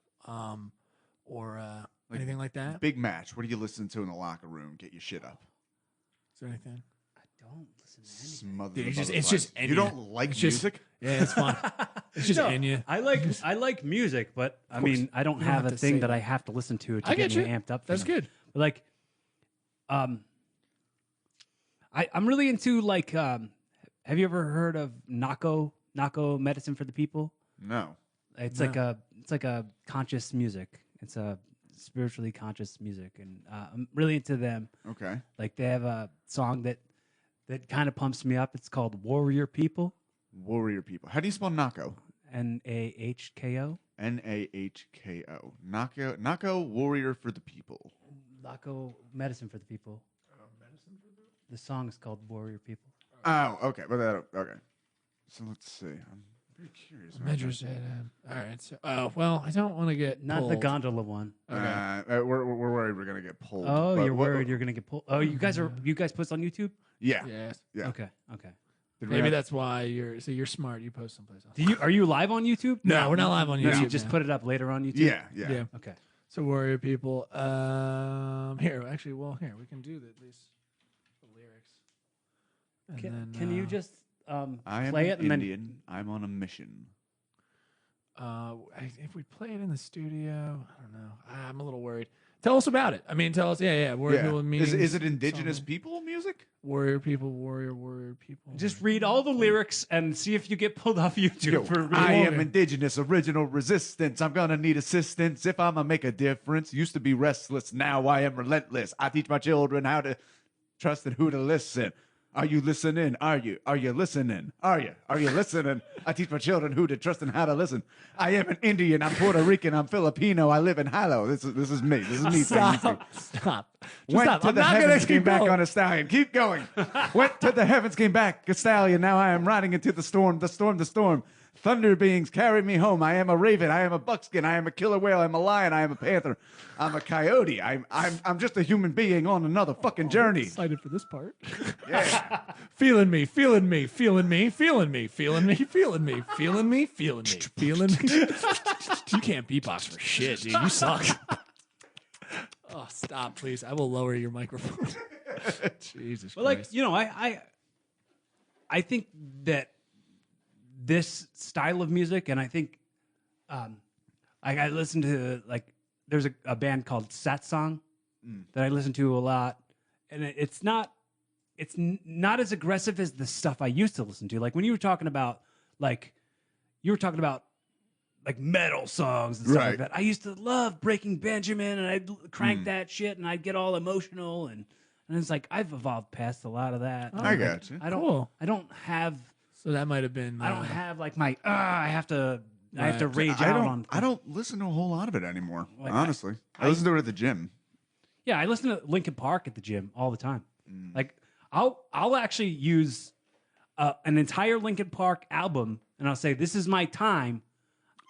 or anything like that? Big match. What do you listen to in the locker room? Get your shit up. Is there anything? I don't listen to anything. Smother Dude, the it's just butterflies. Enya. You don't like It's just- music? Yeah, it's fun. It's just No, Enya. I like music, but I mean, I don't You don't have have a to say thing that that. I have to listen to I get get me you. amped up. For That's them. good. But like, I'm really into like. Have you ever heard of Nako Medicine for the People? No. It's No. like a conscious music. It's a spiritually conscious music, and I'm really into them. Okay. Like they have a song that kind of pumps me up. It's called Warrior People. Warrior people. How do you spell Nako? Nahko. Nahko. Nako Warrior for the People. Nako Medicine for the People. The song is called Warrior People. Oh, okay. Okay. So let's see. I'm very curious. about Measures it. All right. So, well, I don't want to get Not the pulled. gondola one. that. we're worried we're gonna get pulled. Oh, but you're what- worried you're gonna get pulled. Oh, you guys put this on YouTube? Yeah. Yes. Yeah. Okay. Did we Maybe have- that's why you're smart. You post someplace else. Are you live on YouTube? No, we're not live on No, YouTube. you just now. put it up later on YouTube. Yeah. Yeah. Okay. So warrior people. Here, actually, here we can do at least the lyrics. And Can then, you just I am play an it and Indian. I'm on a mission. if we play it in the studio, I don't know. I'm a little worried. Tell us about it. I mean, tell us. Yeah. Warrior people means Is it indigenous something. people music? Warrior people, warrior people. just read all the lyrics and see if you get pulled off YouTube Yo, for I reading. am indigenous, original resistance. I'm gonna need assistance if I'ma make a difference. Used to be restless, now I am relentless. I teach my children how to trust and who to listen. Are you listening? Are you listening? Are you listening? I teach my children who to trust and how to listen. I am an Indian. I'm Puerto Rican. I'm Filipino. I live in Hilo. This is me. This is me. Stop. Stop. Just Went stop. to I'm the not gonna heavens, came keep back going. on a stallion. Keep going. Went to the heavens, came back a stallion. Now I am riding into the storm, the storm, the storm. Thunder beings carry me home. I am a raven. I am a buckskin. I am a killer whale. I'm a lion. I am a panther. I'm a coyote. I'm just a human being on another fucking journey. Excited for this part. Yeah. Feeling me, feeling me, feeling me, feeling me, feeling me, feeling me, feeling me, feeling me, feeling me. You can't beatbox for shit, dude. You suck. Oh, stop, please. I will lower your microphone. Jesus But Christ. I think that this style of music, and I think, I listen to there's a band called Satsang that I listen to a lot, and it's not as aggressive as the stuff I used to listen to. Like when you were talking about like metal songs and stuff like Right. that. I used to love Breaking Benjamin, and I'd crank that shit, and I'd get all emotional, and it's like I've evolved past a lot of that. I got you. I don't. Cool. I don't have. So that might have been. I don't have like my. I have to rage out on. I don't listen to a whole lot of it anymore. Like, honestly, I listen to it at the gym. Yeah, I listen to Linkin Park at the gym all the time. Like I'll actually use an entire Linkin Park album, and I'll say this is my time.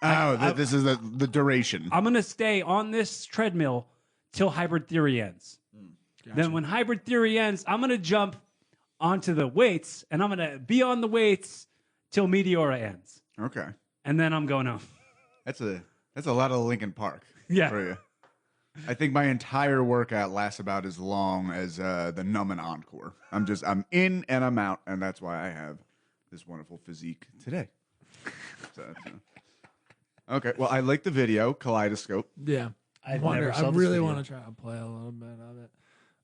This is the duration. I'm gonna stay on this treadmill till Hybrid Theory ends. Then when Hybrid Theory ends, I'm gonna jump onto the weights, and I'm gonna be on the weights till Meteora ends, Okay, and then I'm going home. that's a lot of Linkin Park. Yeah. For you. I think my entire workout lasts about as long as the Numbin Encore. I'm in and I'm out, and that's why I have this wonderful physique today. So, okay, well, I like the video, Kaleidoscope. Yeah. I really want to try to play a little bit of it.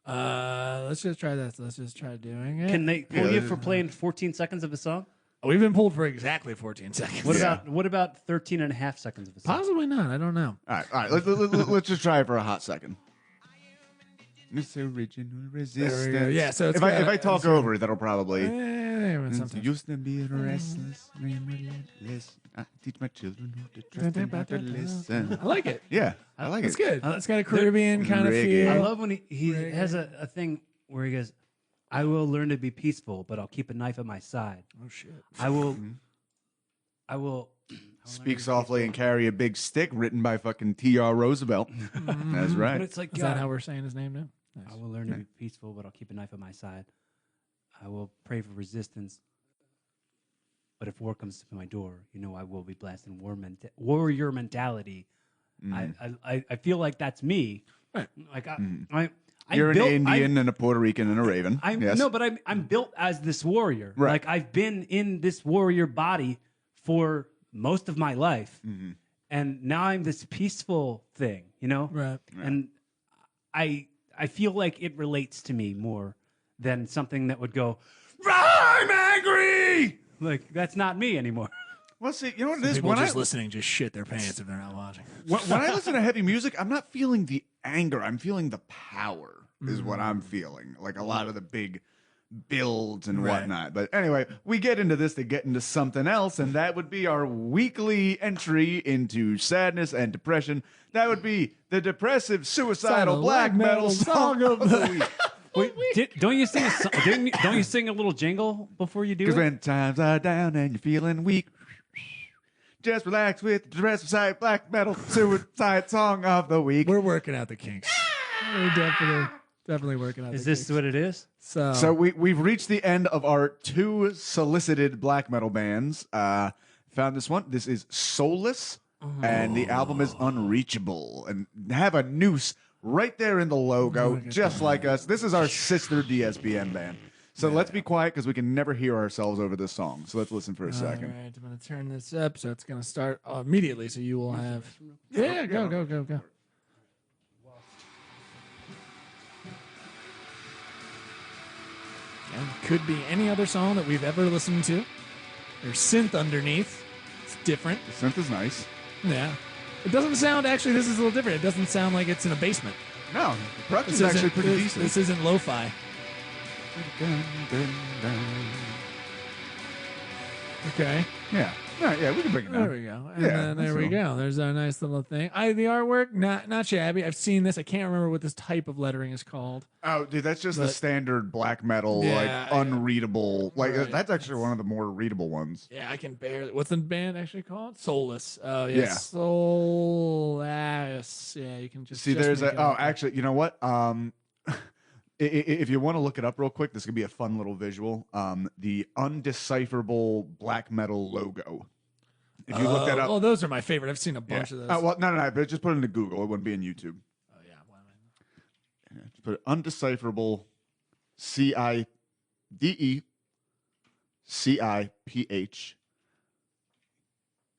Let's just try this. Let's just try doing it. Can they pull Yeah, you for playing 14 seconds of a song? We've been pulled for exactly 14 seconds. What about 13 and a half seconds of a song? Possibly not. I don't know. All right. Let's just try it for a hot second. This original resistance. Yeah, so it's if I talk over it, that'll probably. Sometimes. Used to be restless, relentless. I teach my children who to trust and how to listen. I like it. Yeah, I like It's it. good. It's got a Caribbean kind of reggae. feel. I love when he has a thing where he goes, I will learn to be peaceful, but I'll keep a knife at my side. Oh shit. I will Speak softly and carry a big stick, written by fucking T.R. Roosevelt. That's But right. it's like, Is that how we're saying his name now? Nice. I will learn to be peaceful, but I'll keep a knife at my side. I will pray for resistance. But if war comes to my door, I will be blasting warrior mentality. I feel like that's me. Right. Like You're an Indian and a Puerto Rican and a Raven. Yes. No, but I'm built as this warrior. Right. Like I've been in this warrior body for most of my life, and now I'm this peaceful thing. Right. And I feel like it relates to me more than something that would go, I'm angry. Like that's not me anymore. Well, see, you know what it is? People When just I, listening just shit their pants if they're not watching. when I listen to heavy music, I'm not feeling the anger. I'm feeling the power is what I'm feeling. Like a lot of the big builds and whatnot. But anyway, we get into this to get into something else, and that would be our weekly entry into sadness and depression. That would be the depressive, suicidal black metal song of the week. Wait, don't you sing don't you sing a little jingle before you do Because it? when times are down and you're feeling weak, just relax with the depressive side black metal suicide song of the week. We're working out the kinks. We're definitely working out Is the this kinks. what it is? So we've reached the end of our 2 solicited black metal bands. Found this one. This is Soulless, and the album is Unreachable, and have a noose right there in the logo, just like us. This is our sister DSBM band. So let's be quiet because we can never hear ourselves over this song. So let's listen for a second. All right, I'm going to turn this up, so it's going to start immediately, so you will have... Yeah, go. And could be any other song that we've ever listened to. There's synth underneath. It's different. The synth is nice. Yeah. It doesn't sound... Actually, this is a little different. It doesn't sound like it's in a basement. No, the production's actually pretty decent. This isn't lo-fi. Okay. Yeah. All right, yeah, we can break it down. There we go. And Yeah, then there that's we cool. go. There's our nice little thing. The artwork, not shabby. I've seen this. I can't remember what this type of lettering is called. Oh, dude, that's just the But- standard black metal, Yeah, like yeah. unreadable. Like Right. that's actually one of the more readable ones. Yeah, I can barely. What's the band actually called? Soulless. Oh, yeah. Yeah. Soulless. Yeah, you can just See, just there's make a. it Oh, up. actually, you know what? If you want to look it up real quick, this could be a fun little visual. The undecipherable black metal logo. If you look that up, Oh, those are my favorite. I've seen a yeah. bunch of those. Oh, well, no, but just put it into Google. It wouldn't be in YouTube. Oh, yeah. Why am Yeah, just put undecipherable, CIDECIPH.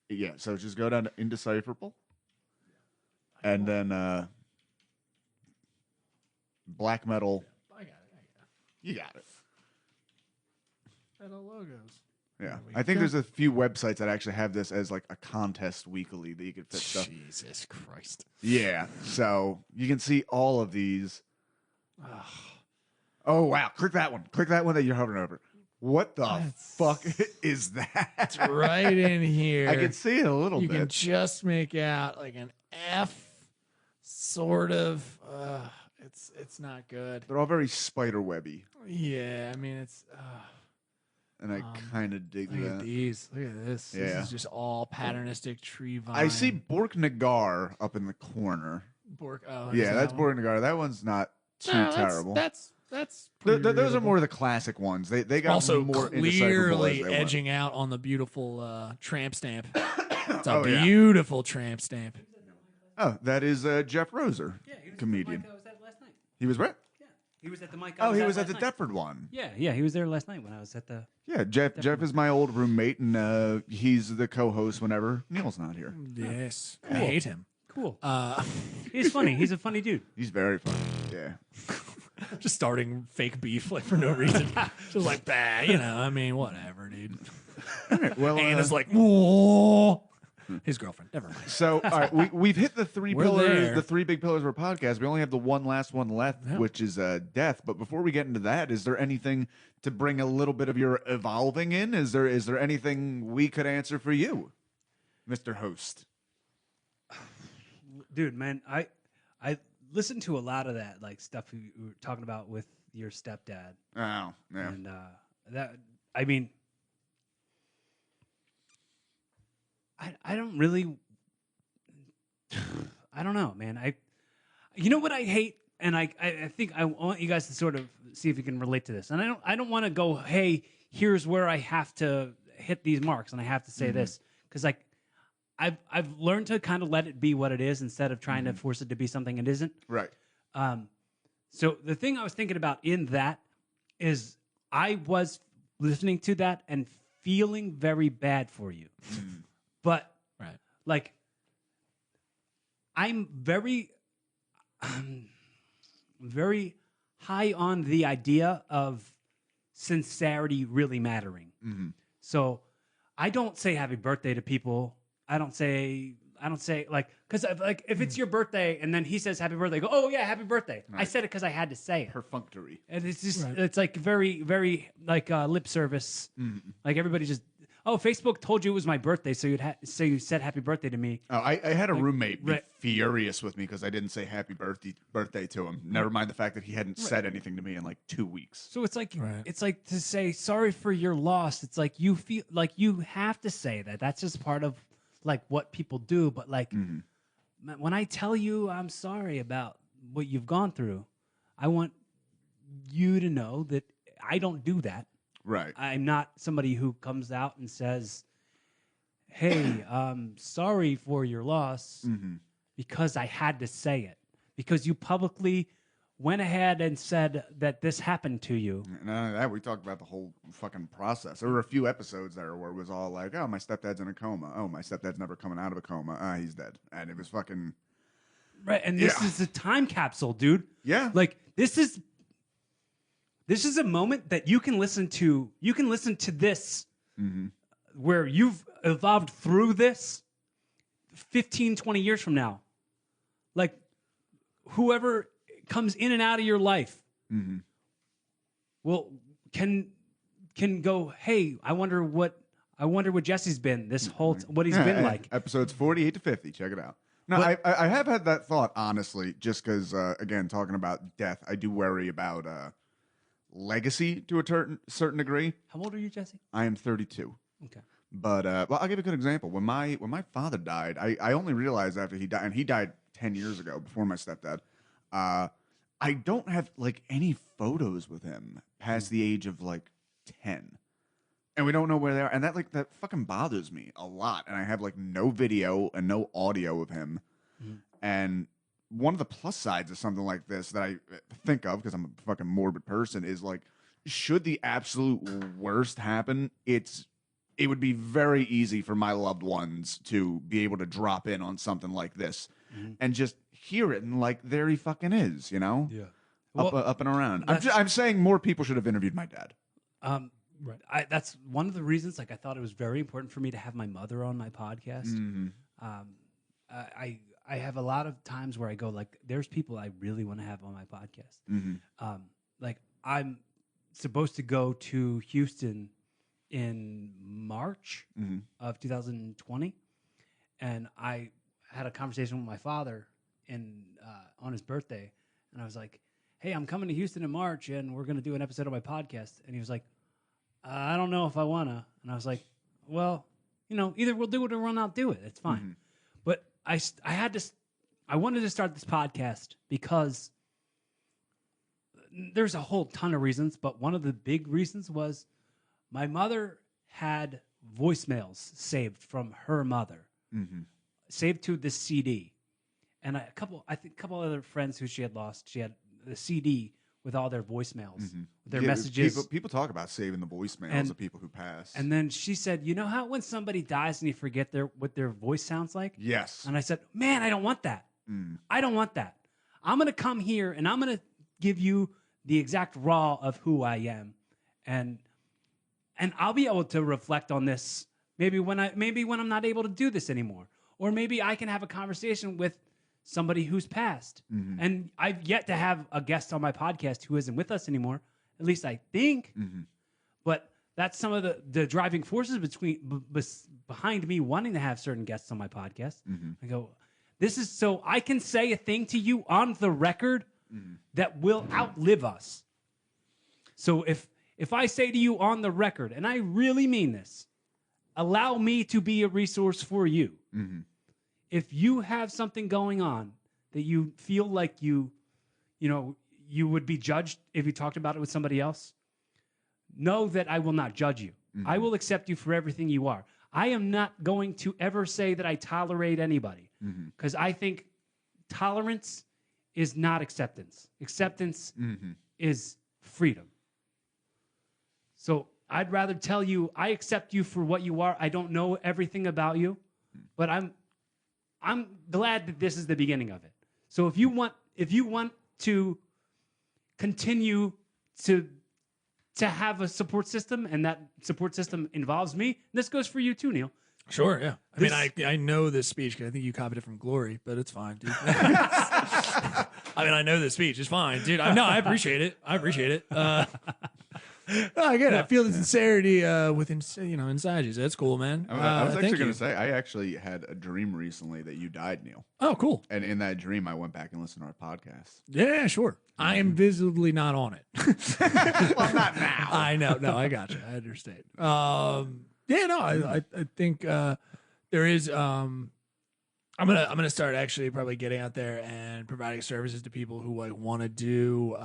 Yeah, so just go down to indecipherable, and then black metal. I got it. You got it. Metal logos. Yeah, we I think go. there's a few websites that actually have this as like a contest weekly that you could fit stuff. Jesus Christ. Yeah, so you can see all of these. Oh wow! Click that one. Click that one that you're hovering over. What the fuck is that? It's right in here. I can see it a little You bit. can just make out like an F, sort of. It's not good. They're all very spider webby, Yeah, I mean it's. and I kind of dig Look at that. these. Look at this. This Yeah. is just all patternistic tree vine. I see Bork Nagar up in the corner. Bork. Oh, Yeah, that's that Bork Nagar. That one's not too No, terrible. That's Those pretty are readable. more the classic ones. They got Also more indecipherable as clearly they went. edging out on the beautiful tramp stamp. It's a Oh, yeah. beautiful tramp stamp. Oh, that is Jeff Roser, Yeah, he was comedian. At the mic I was at last night. He was where? Yeah, he was at the mic. Oh, he was at last the night. Deptford one. Yeah, he was there last night when I was at the. Yeah, Jeff is my old roommate, and he's the co-host whenever Neil's not here. Yes, I hate him. Cool. He's funny. He's a funny dude. He's very funny. Yeah. Just starting fake beef like for no reason. Just like, bah, I mean, whatever, dude. Well, And it's like, whoa. His girlfriend. Never mind. so all right, we've hit the three We're pillars, there. the three big pillars of our podcast. We only have the one last one left, Yeah. which is death. But before we get into that, is there anything to bring a little bit of your evolving in? Is there anything we could answer for you, Mr. Host? Dude, man, I listened to a lot of that like stuff you were talking about with your stepdad, Oh, yeah. and that I mean, I don't really, I don't know, man. You know what I hate, and I think I want you guys to sort of see if you can relate to this, and I don't want to go, hey, here's where I have to hit these marks, and I have to say this because like. I've learned to kind of let it be what it is instead of trying to force it to be something it isn't. Right. So the thing I was thinking about in that is I was listening to that and feeling very bad for you. But Right. like I'm very very high on the idea of sincerity really mattering. So I don't say happy birthday to people. I don't say like because like if it's your birthday and then he says happy birthday, I go, oh yeah, happy birthday. I said it because I had to say it. Perfunctory. And it's just Right. it's like very very like lip service. Like everybody just Facebook told you it was my birthday, so you said happy birthday to me. Oh, I had a roommate be right. furious with me because I didn't say happy birthday to him. Never mind the fact that he hadn't said anything to me in like 2 weeks. So it's like Right. it's like to say sorry for your loss. It's like you feel like you have to say that. That's just part of like what people do. But like man, when I tell you I'm sorry about what you've gone through, I want you to know that I don't do that. Right. I'm not somebody who comes out and says, hey, sorry for your loss because I had to say it. Because you publicly went ahead and said that this happened to you. None of that. We talked about the whole fucking process. There were a few episodes there where it was all like, oh, my stepdad's in a coma. Oh, my stepdad's never coming out of a coma. Ah, he's dead. And it was fucking... Right. And this Yeah. is a time capsule, dude. Yeah. Like this is a moment that you can listen to. You can listen to this where you've evolved through this 15, 20 years from now. Like whoever comes in and out of your life will can go, hey, I wonder what I wonder what Jesse's been this whole what he's been like. Episodes 48 to 50. Check it out. No, I have had that thought, honestly, just because, again, talking about death, I do worry about legacy to a certain degree. How old are you, Jesse? I am 32. Okay. But, well, I'll give you a good example. When my father died, I only realized after he died, and he died 10 years ago, before my stepdad, I don't have, like, any photos with him past the age of, like, 10. And we don't know where they are. And that fucking bothers me a lot. And I have like no video and no audio of him. Mm-hmm. And one of the plus sides of something like this that I think of, because I'm a fucking morbid person, is like, should the absolute worst happen, it would be very easy for my loved ones to be able to drop in on something like this and just hear it and like, there he fucking is, you know? Yeah. Up and around. I'm saying more people should have interviewed my dad. Right. That's one of the reasons. Like, I thought it was very important for me to have my mother on my podcast. Mm-hmm. I have a lot of times where I go like, there's people I really want to have on my podcast. Mm-hmm. Like, I'm supposed to go to Houston in March of 2020, and I had a conversation with my father on his birthday, and I was like, "Hey, I'm coming to Houston in March, and we're going to do an episode of my podcast." And he was like, I don't know if I want to. And I was like, well, either we'll do it or we'll not do it. It's fine. Mm-hmm. But I wanted to start this podcast because there's a whole ton of reasons, but one of the big reasons was my mother had voicemails saved from her mother, saved to this CD. And a couple other friends who she had lost, she had the CD with all their voicemails, their messages. People talk about saving the voicemails of people who pass. And then she said, you know how when somebody dies and you forget what their voice sounds like? Yes. And I said, man, I don't want that. I don't want that. I'm going to come here and I'm going to give you the exact raw of who I am. And I'll be able to reflect on this maybe when I'm not able to do this anymore. Or maybe I can have a conversation with somebody who's passed. And I've yet to have a guest on my podcast who isn't with us anymore, at least I think. But that's some of the driving forces behind me wanting to have certain guests on my podcast. I go, this is so I can say a thing to you on the record that will outlive us. So if I say to you on the record, and I really mean this, allow me to be a resource for you. If you have something going on that you feel like you would be judged if you talked about it with somebody else, know that I will not judge you. I will accept you for everything you are. I am not going to ever say that I tolerate anybody, because I think tolerance is not acceptance. Acceptance is freedom. So I'd rather tell you, I accept you for what you are. I don't know everything about you, but I'm glad that this is the beginning of it. So if you want to continue to have a support system, and that support system involves me, this goes for you too, Neil. Sure, yeah. I know this speech because I think you copied it from Glory, but it's fine, dude. I know this speech. It's fine, dude. I appreciate it. No, I get it. I feel the sincerity inside you. So that's cool, man. I was actually going to say, I actually had a dream recently that you died, Neil. Oh, cool. And in that dream, I went back and listened to our podcast. Yeah, sure. I am visibly not on it. Well, not now. I know. No, I got you. I understand. I think there is. I'm gonna start actually probably getting out there and providing services to people who want to do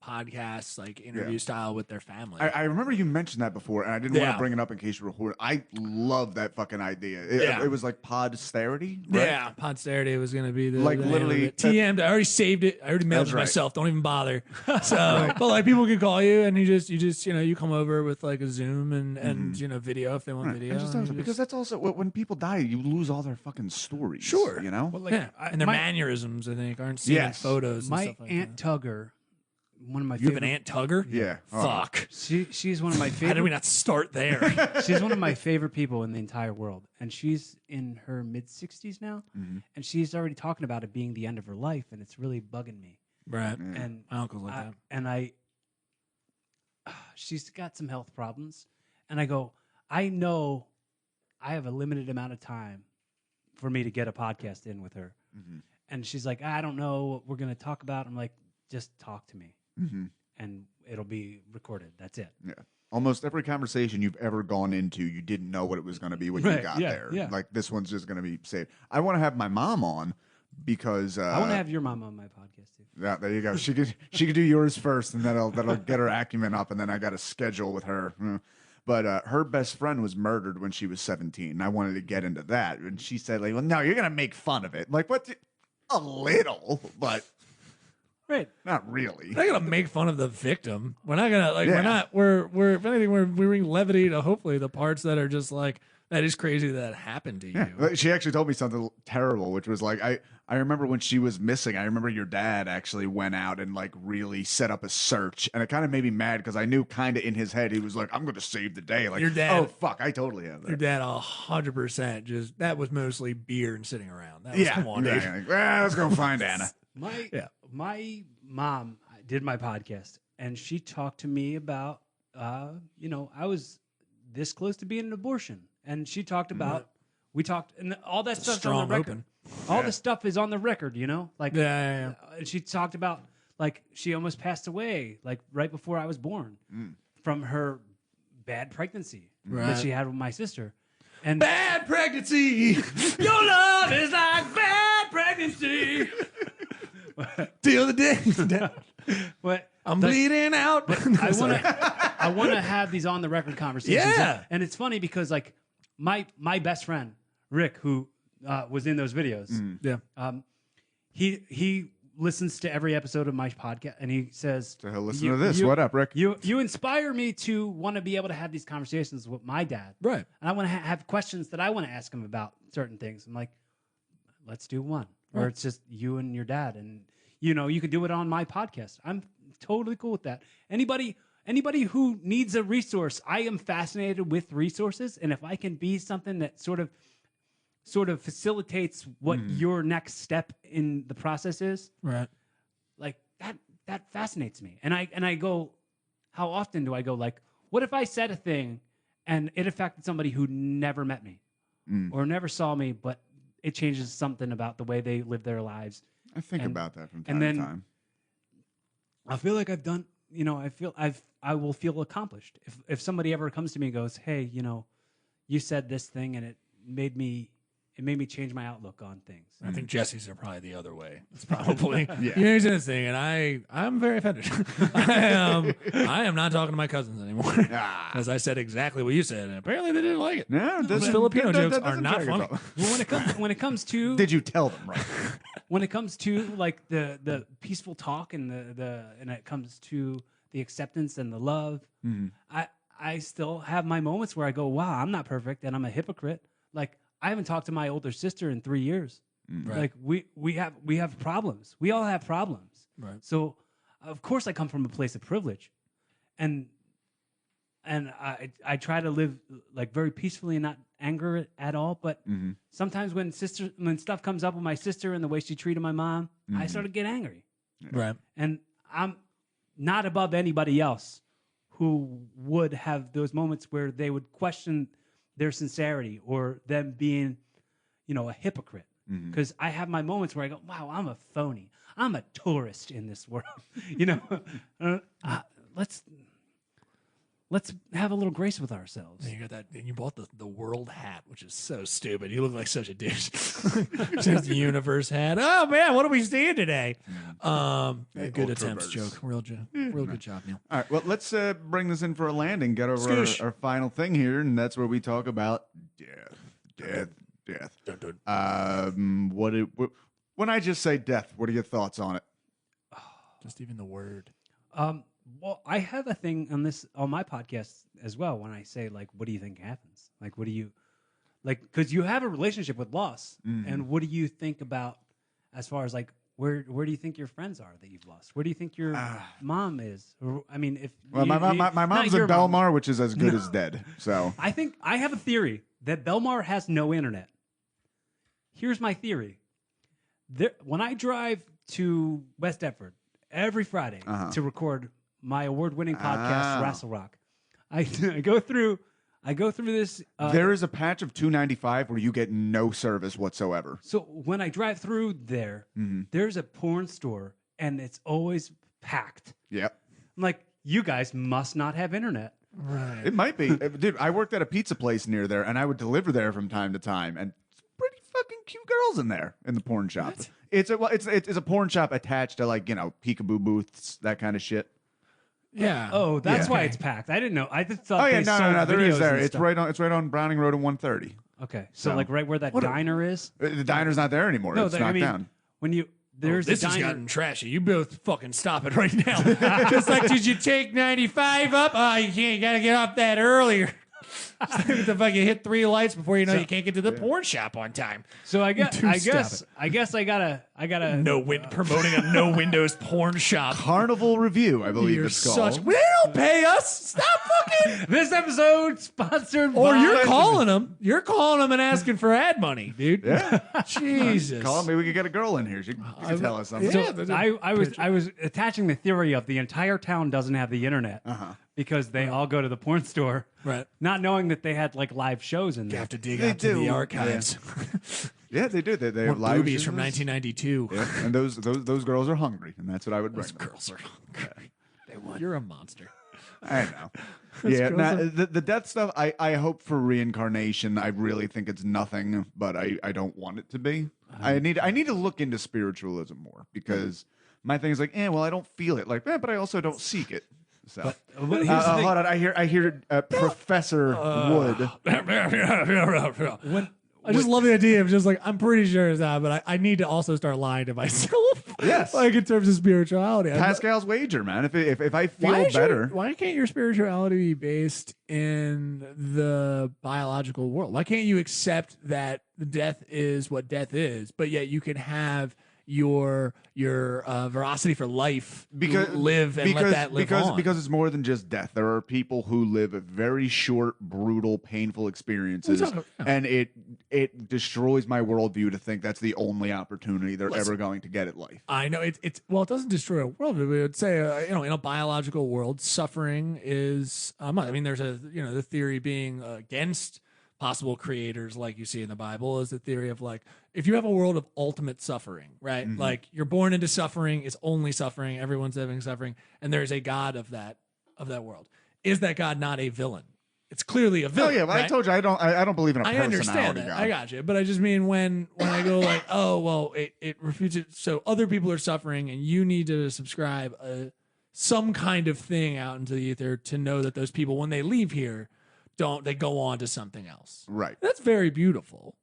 podcasts, like interview style with their family. I remember you mentioned that before, and I didn't want to bring it up in case you were recording. I love that fucking idea. It was like podsterity, right? Yeah, podsterity was going to be the literally TM'd. I already saved it. I already mailed it myself. Don't even bother. So, but like people can call you, and you come over with like a Zoom and video if they want video. Because that's also when people die, you lose all their fucking stories. Sure, you know, well, and their mannerisms, I think, aren't seen in photos. My and stuff like Aunt that. Tugger. One of my You have an Aunt Tugger? Yeah. Fuck. She's one of my favorite. How did we not start there? She's one of my favorite people in the entire world. And she's in her mid-60s now. And she's already talking about it being the end of her life. And it's really bugging me. Right. And my uncle's like that. And she's got some health problems. And I go, I know I have a limited amount of time for me to get a podcast in with her. Mm-hmm. And she's like, I don't know what we're going to talk about. I'm like, just talk to me. Mm-hmm. And it'll be recorded. That's it. Yeah. Almost every conversation you've ever gone into, you didn't know what it was going to be when you Right, got yeah, there. yeah. Like, this one's just going to be saved. I want to have my mom on because I want to have your mom on my podcast too. yeah, there you go. She could do yours first, and that'll get her acumen up, and then I got a schedule with her. But her best friend was murdered when she was 17. And I wanted to get into that, and she said, like, "Well, no, you're gonna make fun of it." Like, what? A little, but Right. not really. We're not gonna make fun of the victim. We're not gonna like. Yeah. We're not. We're if anything, we bring levity to hopefully the parts that are just like that is crazy that happened to you. Yeah. She actually told me something terrible, which was like, I remember when she was missing, I remember your dad actually went out and like really set up a search. And it kind of made me mad because I knew kind of in his head, he was like, I'm going to save the day. Like, Your dad- oh, fuck, I totally have Your that. dad 100% just that was mostly beer and sitting around. That was, Yeah. come on, dude. Like, well, let's go find Anna. My mom did my podcast, and she talked to me about, I was this close to being an abortion, and she talked about, we talked, and all that stuff's on Strong the record. open. All the stuff is on the record, like Yeah. and she talked about like she almost passed away like right before I was born from her bad pregnancy Right. that she had with my sister. And Bad pregnancy. your love is like bad pregnancy. Till the day. But I'm bleeding out. I want to have these on the record conversations. Yeah. And it's funny because like my best friend Rick, who was in those videos, Yeah. he listens to every episode of my podcast, and he says, So he'll listen to this. What up, Rick? You inspire me to want to be able to have these conversations with my dad, Right. and I want to have questions that I want to ask him about certain things. I'm like, let's do one where it's just you and your dad, and you could do it on my podcast. I'm totally cool with that. Anybody who needs a resource, I am fascinated with resources, and if I can be something that sort of facilitates what your next step in the process is, Right. like that fascinates me. And I go, how often do I go like, what if I said a thing and it affected somebody who never met me or never saw me, but it changes something about the way they live their lives. I think about that from time and then to time. I feel like I've done, I will feel accomplished. If somebody ever comes to me and goes, hey, you said this thing and it made me change my outlook on things. I think Jesse's are probably the other way. It's probably Yeah. He's in this thing, and I'm very offended. I am not talking to my cousins anymore. Ah. As I said exactly what you said, and apparently they didn't like it. No, Those Filipino jokes are doesn't not drag us funny. off. Well, when it comes to Did you tell them right? when it comes to like the peaceful talk and and it comes to the acceptance and the love, I still have my moments where I go, wow, I'm not perfect and I'm a hypocrite. Like I haven't talked to my older sister in 3 years. Right. Like we have problems. We all have problems. Right. So of course I come from a place of privilege, and I try to live like very peacefully and not anger at all. But sometimes when stuff comes up with my sister and the way she treated my mom, I sort of get angry. Right. And I'm not above anybody else who would have those moments where they would question their sincerity or them being, a hypocrite. Because I have my moments where I go, wow, I'm a phony. I'm a tourist in this world. Let's have a little grace with ourselves. And you got that, and you bought the world hat, which is so stupid. You look like such a douche. Just the universe hat. Oh man, what are we seeing today? Good attempts, Ultraverse. joke. Real good job, Neil. All right, well, let's bring this in for a landing, get over Scoosh. our final thing here, and that's where we talk about death. Dun, dun. When I just say death, what are your thoughts on it? Just even the word. Well, I have a thing on my podcast as well. When I say like, what do you think happens? Like, what do you like? Because you have a relationship with loss, and what do you think about as far as like where do you think your friends are that you've lost? Where do you think your mom is? Or, I mean, if Well, my mom's in Belmar, which is as good as dead. So I think I have a theory that Belmar has no internet. Here's my theory. When I drive to West Deptford every Friday to record my award-winning podcast, Wrestle Rock, I go through I go through this. There is a patch of 295 where you get no service whatsoever. So when I drive through there, there's a porn store, and it's always packed. Yep. I'm like, you guys must not have internet. Right. It might be. Dude, I worked at a pizza place near there, and I would deliver there from time to time, and pretty fucking cute girls in there in the porn shop. What? It's a porn shop attached to, like, peekaboo booths, that kind of shit. Yeah. Oh, that's Yeah. why it's packed. I didn't know. I just thought. Oh yeah, they no, sold there is videos there. and It's stuff. right on Browning Road and 130. Okay, so So- like right where that diner is. The diner's not there anymore. No, It's I knocked mean, down. when you there's This a has diner. gotten trashy. You both fucking stop it right now. Just like, did you take 95 up? Oh, you can't. You got to get off that earlier. The fucking hit 3 lights before you know you can't get to the porn shop on time. So I guess I Stop guess it. I guess I gotta Promoting a no windows porn shop. Carnival Review, I believe You're it's called. such. They don't pay us. Stop fucking. This episode sponsored Or by you're calling them. You're calling them and asking for ad money, dude. Yeah. Jesus. Call 'em, maybe we could get a girl in here. She could tell us something. Yeah. So there's a I was attaching the theory of the entire town doesn't have the internet because they all go to the porn store, Right. not knowing that they had like live shows in You there. have to dig They out to the do. archives. Yeah, they do. They More have live boobies from shows. 1992. Yeah, and those girls are hungry, and that's what I would bring Those them. girls are hungry. You're a monster. I know. Yeah, girls nah, are- the death stuff, I hope for reincarnation. I really think it's nothing, but I don't want it to be. I need to look into spiritualism more because my thing is like, well, I don't feel it, like, but I also don't seek it. So But here's the thing. hold on, I hear Professor Wood. I just love the idea of just like, I'm pretty sure it's not, but I need to also start lying to myself. Yes. Like in terms of spirituality. Pascal's wager, man. If I feel Why is better, why can't your spirituality be based in the biological world? Why can't you accept that death is what death is, but yet you can have your veracity for life live and let that live on? Because it's more than just death. There are people who live very short, brutal, painful experiences, and it destroys my worldview to think that's the only opportunity they're ever going to get at life. I know it doesn't destroy a world. We would say, in a biological world, suffering is. I mean, there's the theory being against possible creators, like you see in the Bible, is the theory of like, if you have a world of ultimate suffering, right? Mm-hmm. Like you're born into suffering, it's only suffering, everyone's having suffering, and there's a God of that world. Is that God not a villain? It's clearly a Oh villain. yeah, well, right? I told you I don't believe in a I personality understand that. God. I got you. But I just mean when I go like, oh, well, it refutes it. So other people are suffering and you need to subscribe some kind of thing out into the ether to know that those people, when they leave here, they go on to something else. Right. That's very beautiful.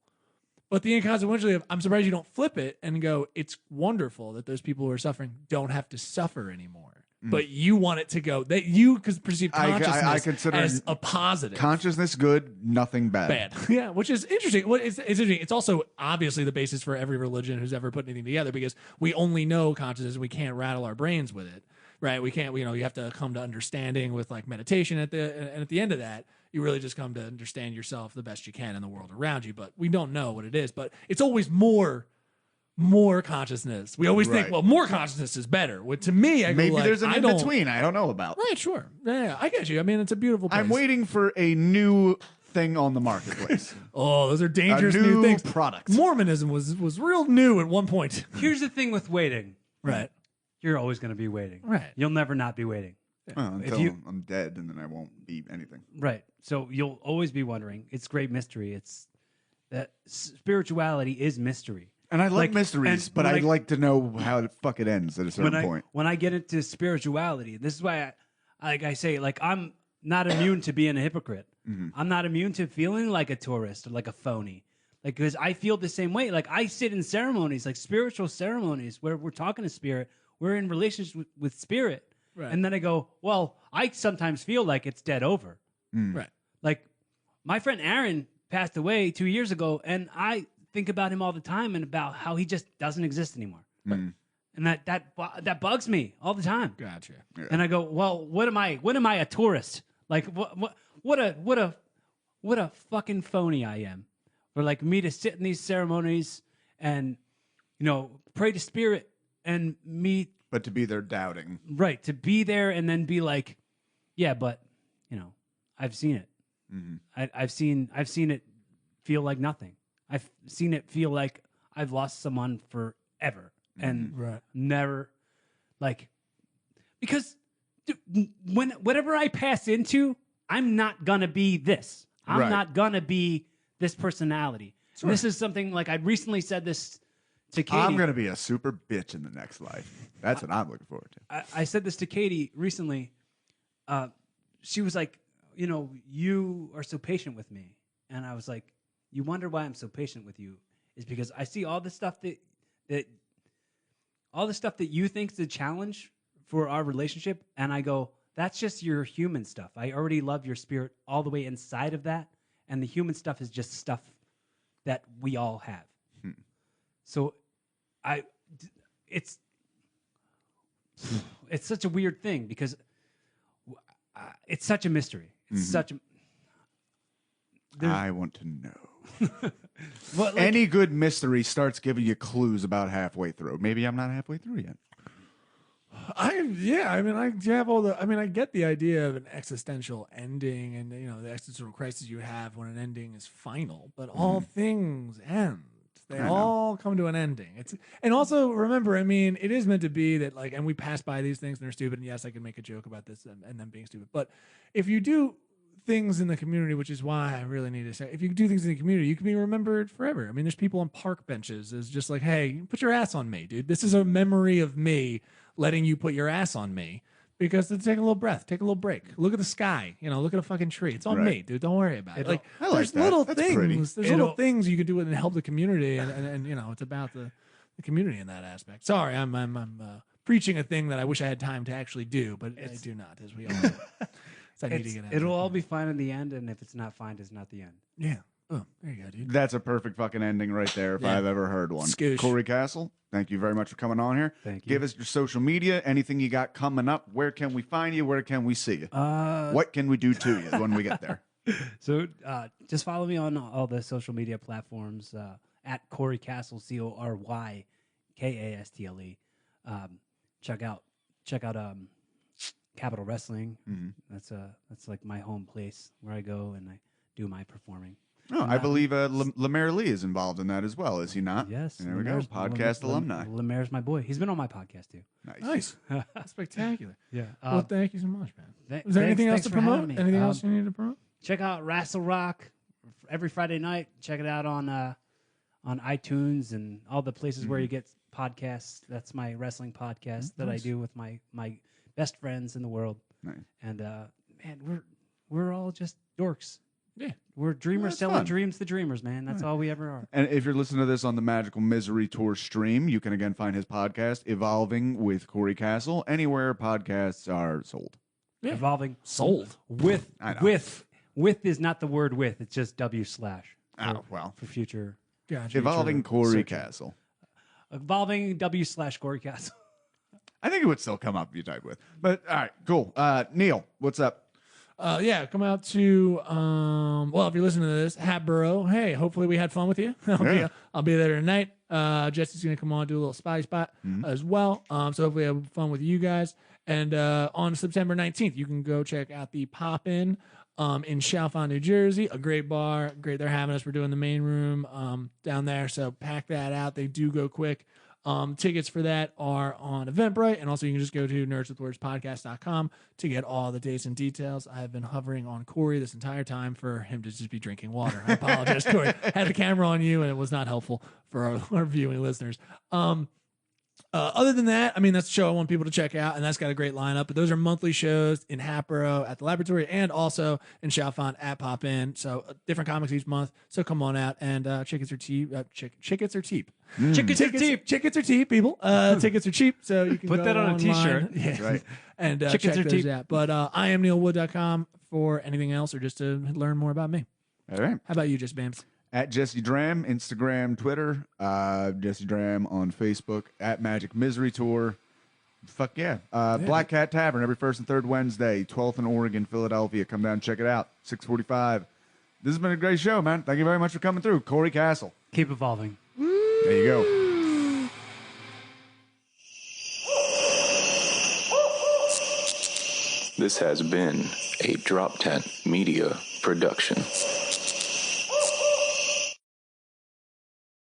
But the inconsequentiality of, I'm surprised you don't flip it and go, it's wonderful that those people who are suffering don't have to suffer anymore. But you want it to go, that you perceive consciousness I consider as a positive. Consciousness good, nothing bad. Bad. Yeah, which is interesting. Well, it's interesting. It's also obviously the basis for every religion who's ever put anything together because we only know consciousness and we can't rattle our brains with it. Right? We can't, you have to come to understanding with like meditation and at the end of that, you really just come to understand yourself the best you can in the world around you. But we don't know what it is. But it's always more consciousness. We always think, Right. well, more consciousness is better. Well, to me, I go Maybe like, there's an I in don't- between. I don't know about. Right, sure. Yeah, I get you. I mean, it's a beautiful place. I'm waiting for a new thing on the marketplace. Oh, those are dangerous A new new things. product. Mormonism was real new at one point. Here's the thing with waiting. Right. You're always going to be waiting. Right. You'll never not be waiting. Well, until you- I'm dead, and then I won't be anything. Right. So you'll always be wondering. It's great mystery. It's that spirituality is mystery. And I like Like, mysteries, and but when I'd I- like to know how the fuck it ends at a certain point. When I get into spirituality, this is why I say, like, I'm not immune to being a hypocrite. Mm-hmm. I'm not immune to feeling like a tourist or like a phony. Like, because I feel the same way. Like, I sit in ceremonies, like spiritual ceremonies, where we're talking to spirit. We're in relationship with spirit. Right. And then I go, well, I sometimes feel like it's dead over. Right. Like, my friend Aaron passed away 2 years ago, and I think about him all the time and about how he just doesn't exist anymore. And that bugs me all the time. Gotcha. And I go, well, what am I a tourist? Like what a fucking phony I am. For like me to sit in these ceremonies and pray to spirit and me But to be there doubting. to be there and then be like, yeah, but I've seen it. I've seen it feel like nothing. I've seen it feel like I've lost someone forever and never like because whatever I pass into, I'm not gonna be this. I'm not gonna be this personality. Sure. This is something like I recently said this to Katie. I'm gonna be a super bitch in the next life. That's what I'm looking forward to. I said this to Katie recently. She was like, you are so patient with me, and I was like, you wonder why I'm so patient with you is because I see all the stuff that you think is a challenge for our relationship, and I go, that's just your human stuff. I already love your spirit all the way inside of that, and the human stuff is just stuff that we all have. So it's such a weird thing because it's such a mystery. It's such a... I want to know. Any good mystery starts giving you clues about halfway through. Maybe I'm not halfway through yet. I get the idea of an existential ending and the existential crisis you have when an ending is final, but all things end. They all come to an ending. And also remember, it is meant to be that and we pass by these things and they're stupid. And yes, I can make a joke about this and them being stupid. But if you do things in the community, which is why I really need to say, if you do things in the community, you can be remembered forever. There's people on park benches. It's just like, hey, put your ass on me, dude. This is a memory of me letting you put your ass on me. Because to take a little breath, take a little break. Look at the sky. Look at a fucking tree. It's on me, dude. Don't worry about it. There's little things. There's little things you can do and help the community, and it's about the community in that aspect. Sorry, I'm preaching a thing that I wish I had time to actually do, but I do not, as we all know. So I need to get out. It'll all be fine in the end, and if it's not fine, it's not the end. Yeah. Oh, there you go, dude. That's a perfect fucking ending right there if I've ever heard one. Skoosh. Cory Kastle, thank you very much for coming on here. Thank you. Give us your social media, anything you got coming up. Where can we find you? Where can we see you? What can we do to you when we get there? So just follow me on all the social media platforms at Cory Kastle, CoryKastle. Check out Capital Wrestling. That's like my home place where I go and I do my performing. Oh, I believe Lemaire Lee is involved in that as well, is he not? Yes. There we go. Podcast alumni. Lemaire's my boy. He's been on my podcast too. Nice. That's spectacular. Yeah. Well, thank you so much, man. Is there anything else to promote? Anything else you need to promote? Check out Wrestle Rock every Friday night. Check it out on iTunes and all the places where you get podcasts. That's my wrestling podcast that I do with my best friends in the world. Nice. And man, we're all just dorks. Yeah. We're dreamers selling dreams to dreamers, man. That's all we ever are. And if you're listening to this on the Magical Misery Tour stream, you can again find his podcast, Evolving with Cory Kastle, anywhere podcasts are sold. Yeah. Evolving. Sold. With is not the word with. It's just W/. For future. Gotcha. Evolving Cory Kastle. Evolving W/Cory Kastle. I think it would still come up if you type with. But all right, cool. Neil, what's up? Come out to if you're listening to this, Hatboro. Hey, hopefully we had fun with you. I'll be there tonight. Jesse's gonna come on and do a little spotty spot as well. So hopefully have fun with you guys. And on September 19th, you can go check out the Pop-In in Chalfont, New Jersey. A great bar. Great, they're having us. We're doing the main room down there. So pack that out. They do go quick. Tickets for that are on Eventbrite, and also you can just go to nerdswithwordspodcast.com to get all the dates and details. I have been hovering on Cory this entire time for him to just be drinking water. I apologize, Cory. Had the camera on you, and it was not helpful for our viewing listeners. Other than that, that's a show I want people to check out, and that's got a great lineup. But those are monthly shows in Hatboro at the Laboratory and also in Chalfont at Pop-In. So different comics each month. So come on out, and tickets are cheap. Tickets are cheap. Tickets are cheap, people. Tickets are cheap, so you can put go that on online. a T-shirt. Yeah. Right. And check those out. But I am neilwood.com for anything else or just to learn more about me. All right. How about you, Just Bams? At Jesse Dram, Instagram, Twitter, Jesse Dram on Facebook, at Magic Misery Tour. Fuck yeah. Black Cat Tavern every first and third Wednesday, 12th in Oregon, Philadelphia. Come down and check it out. 6:45. This has been a great show, man. Thank you very much for coming through. Cory Kastle. Keep evolving. There you go. This has been a Drop Tent Media production.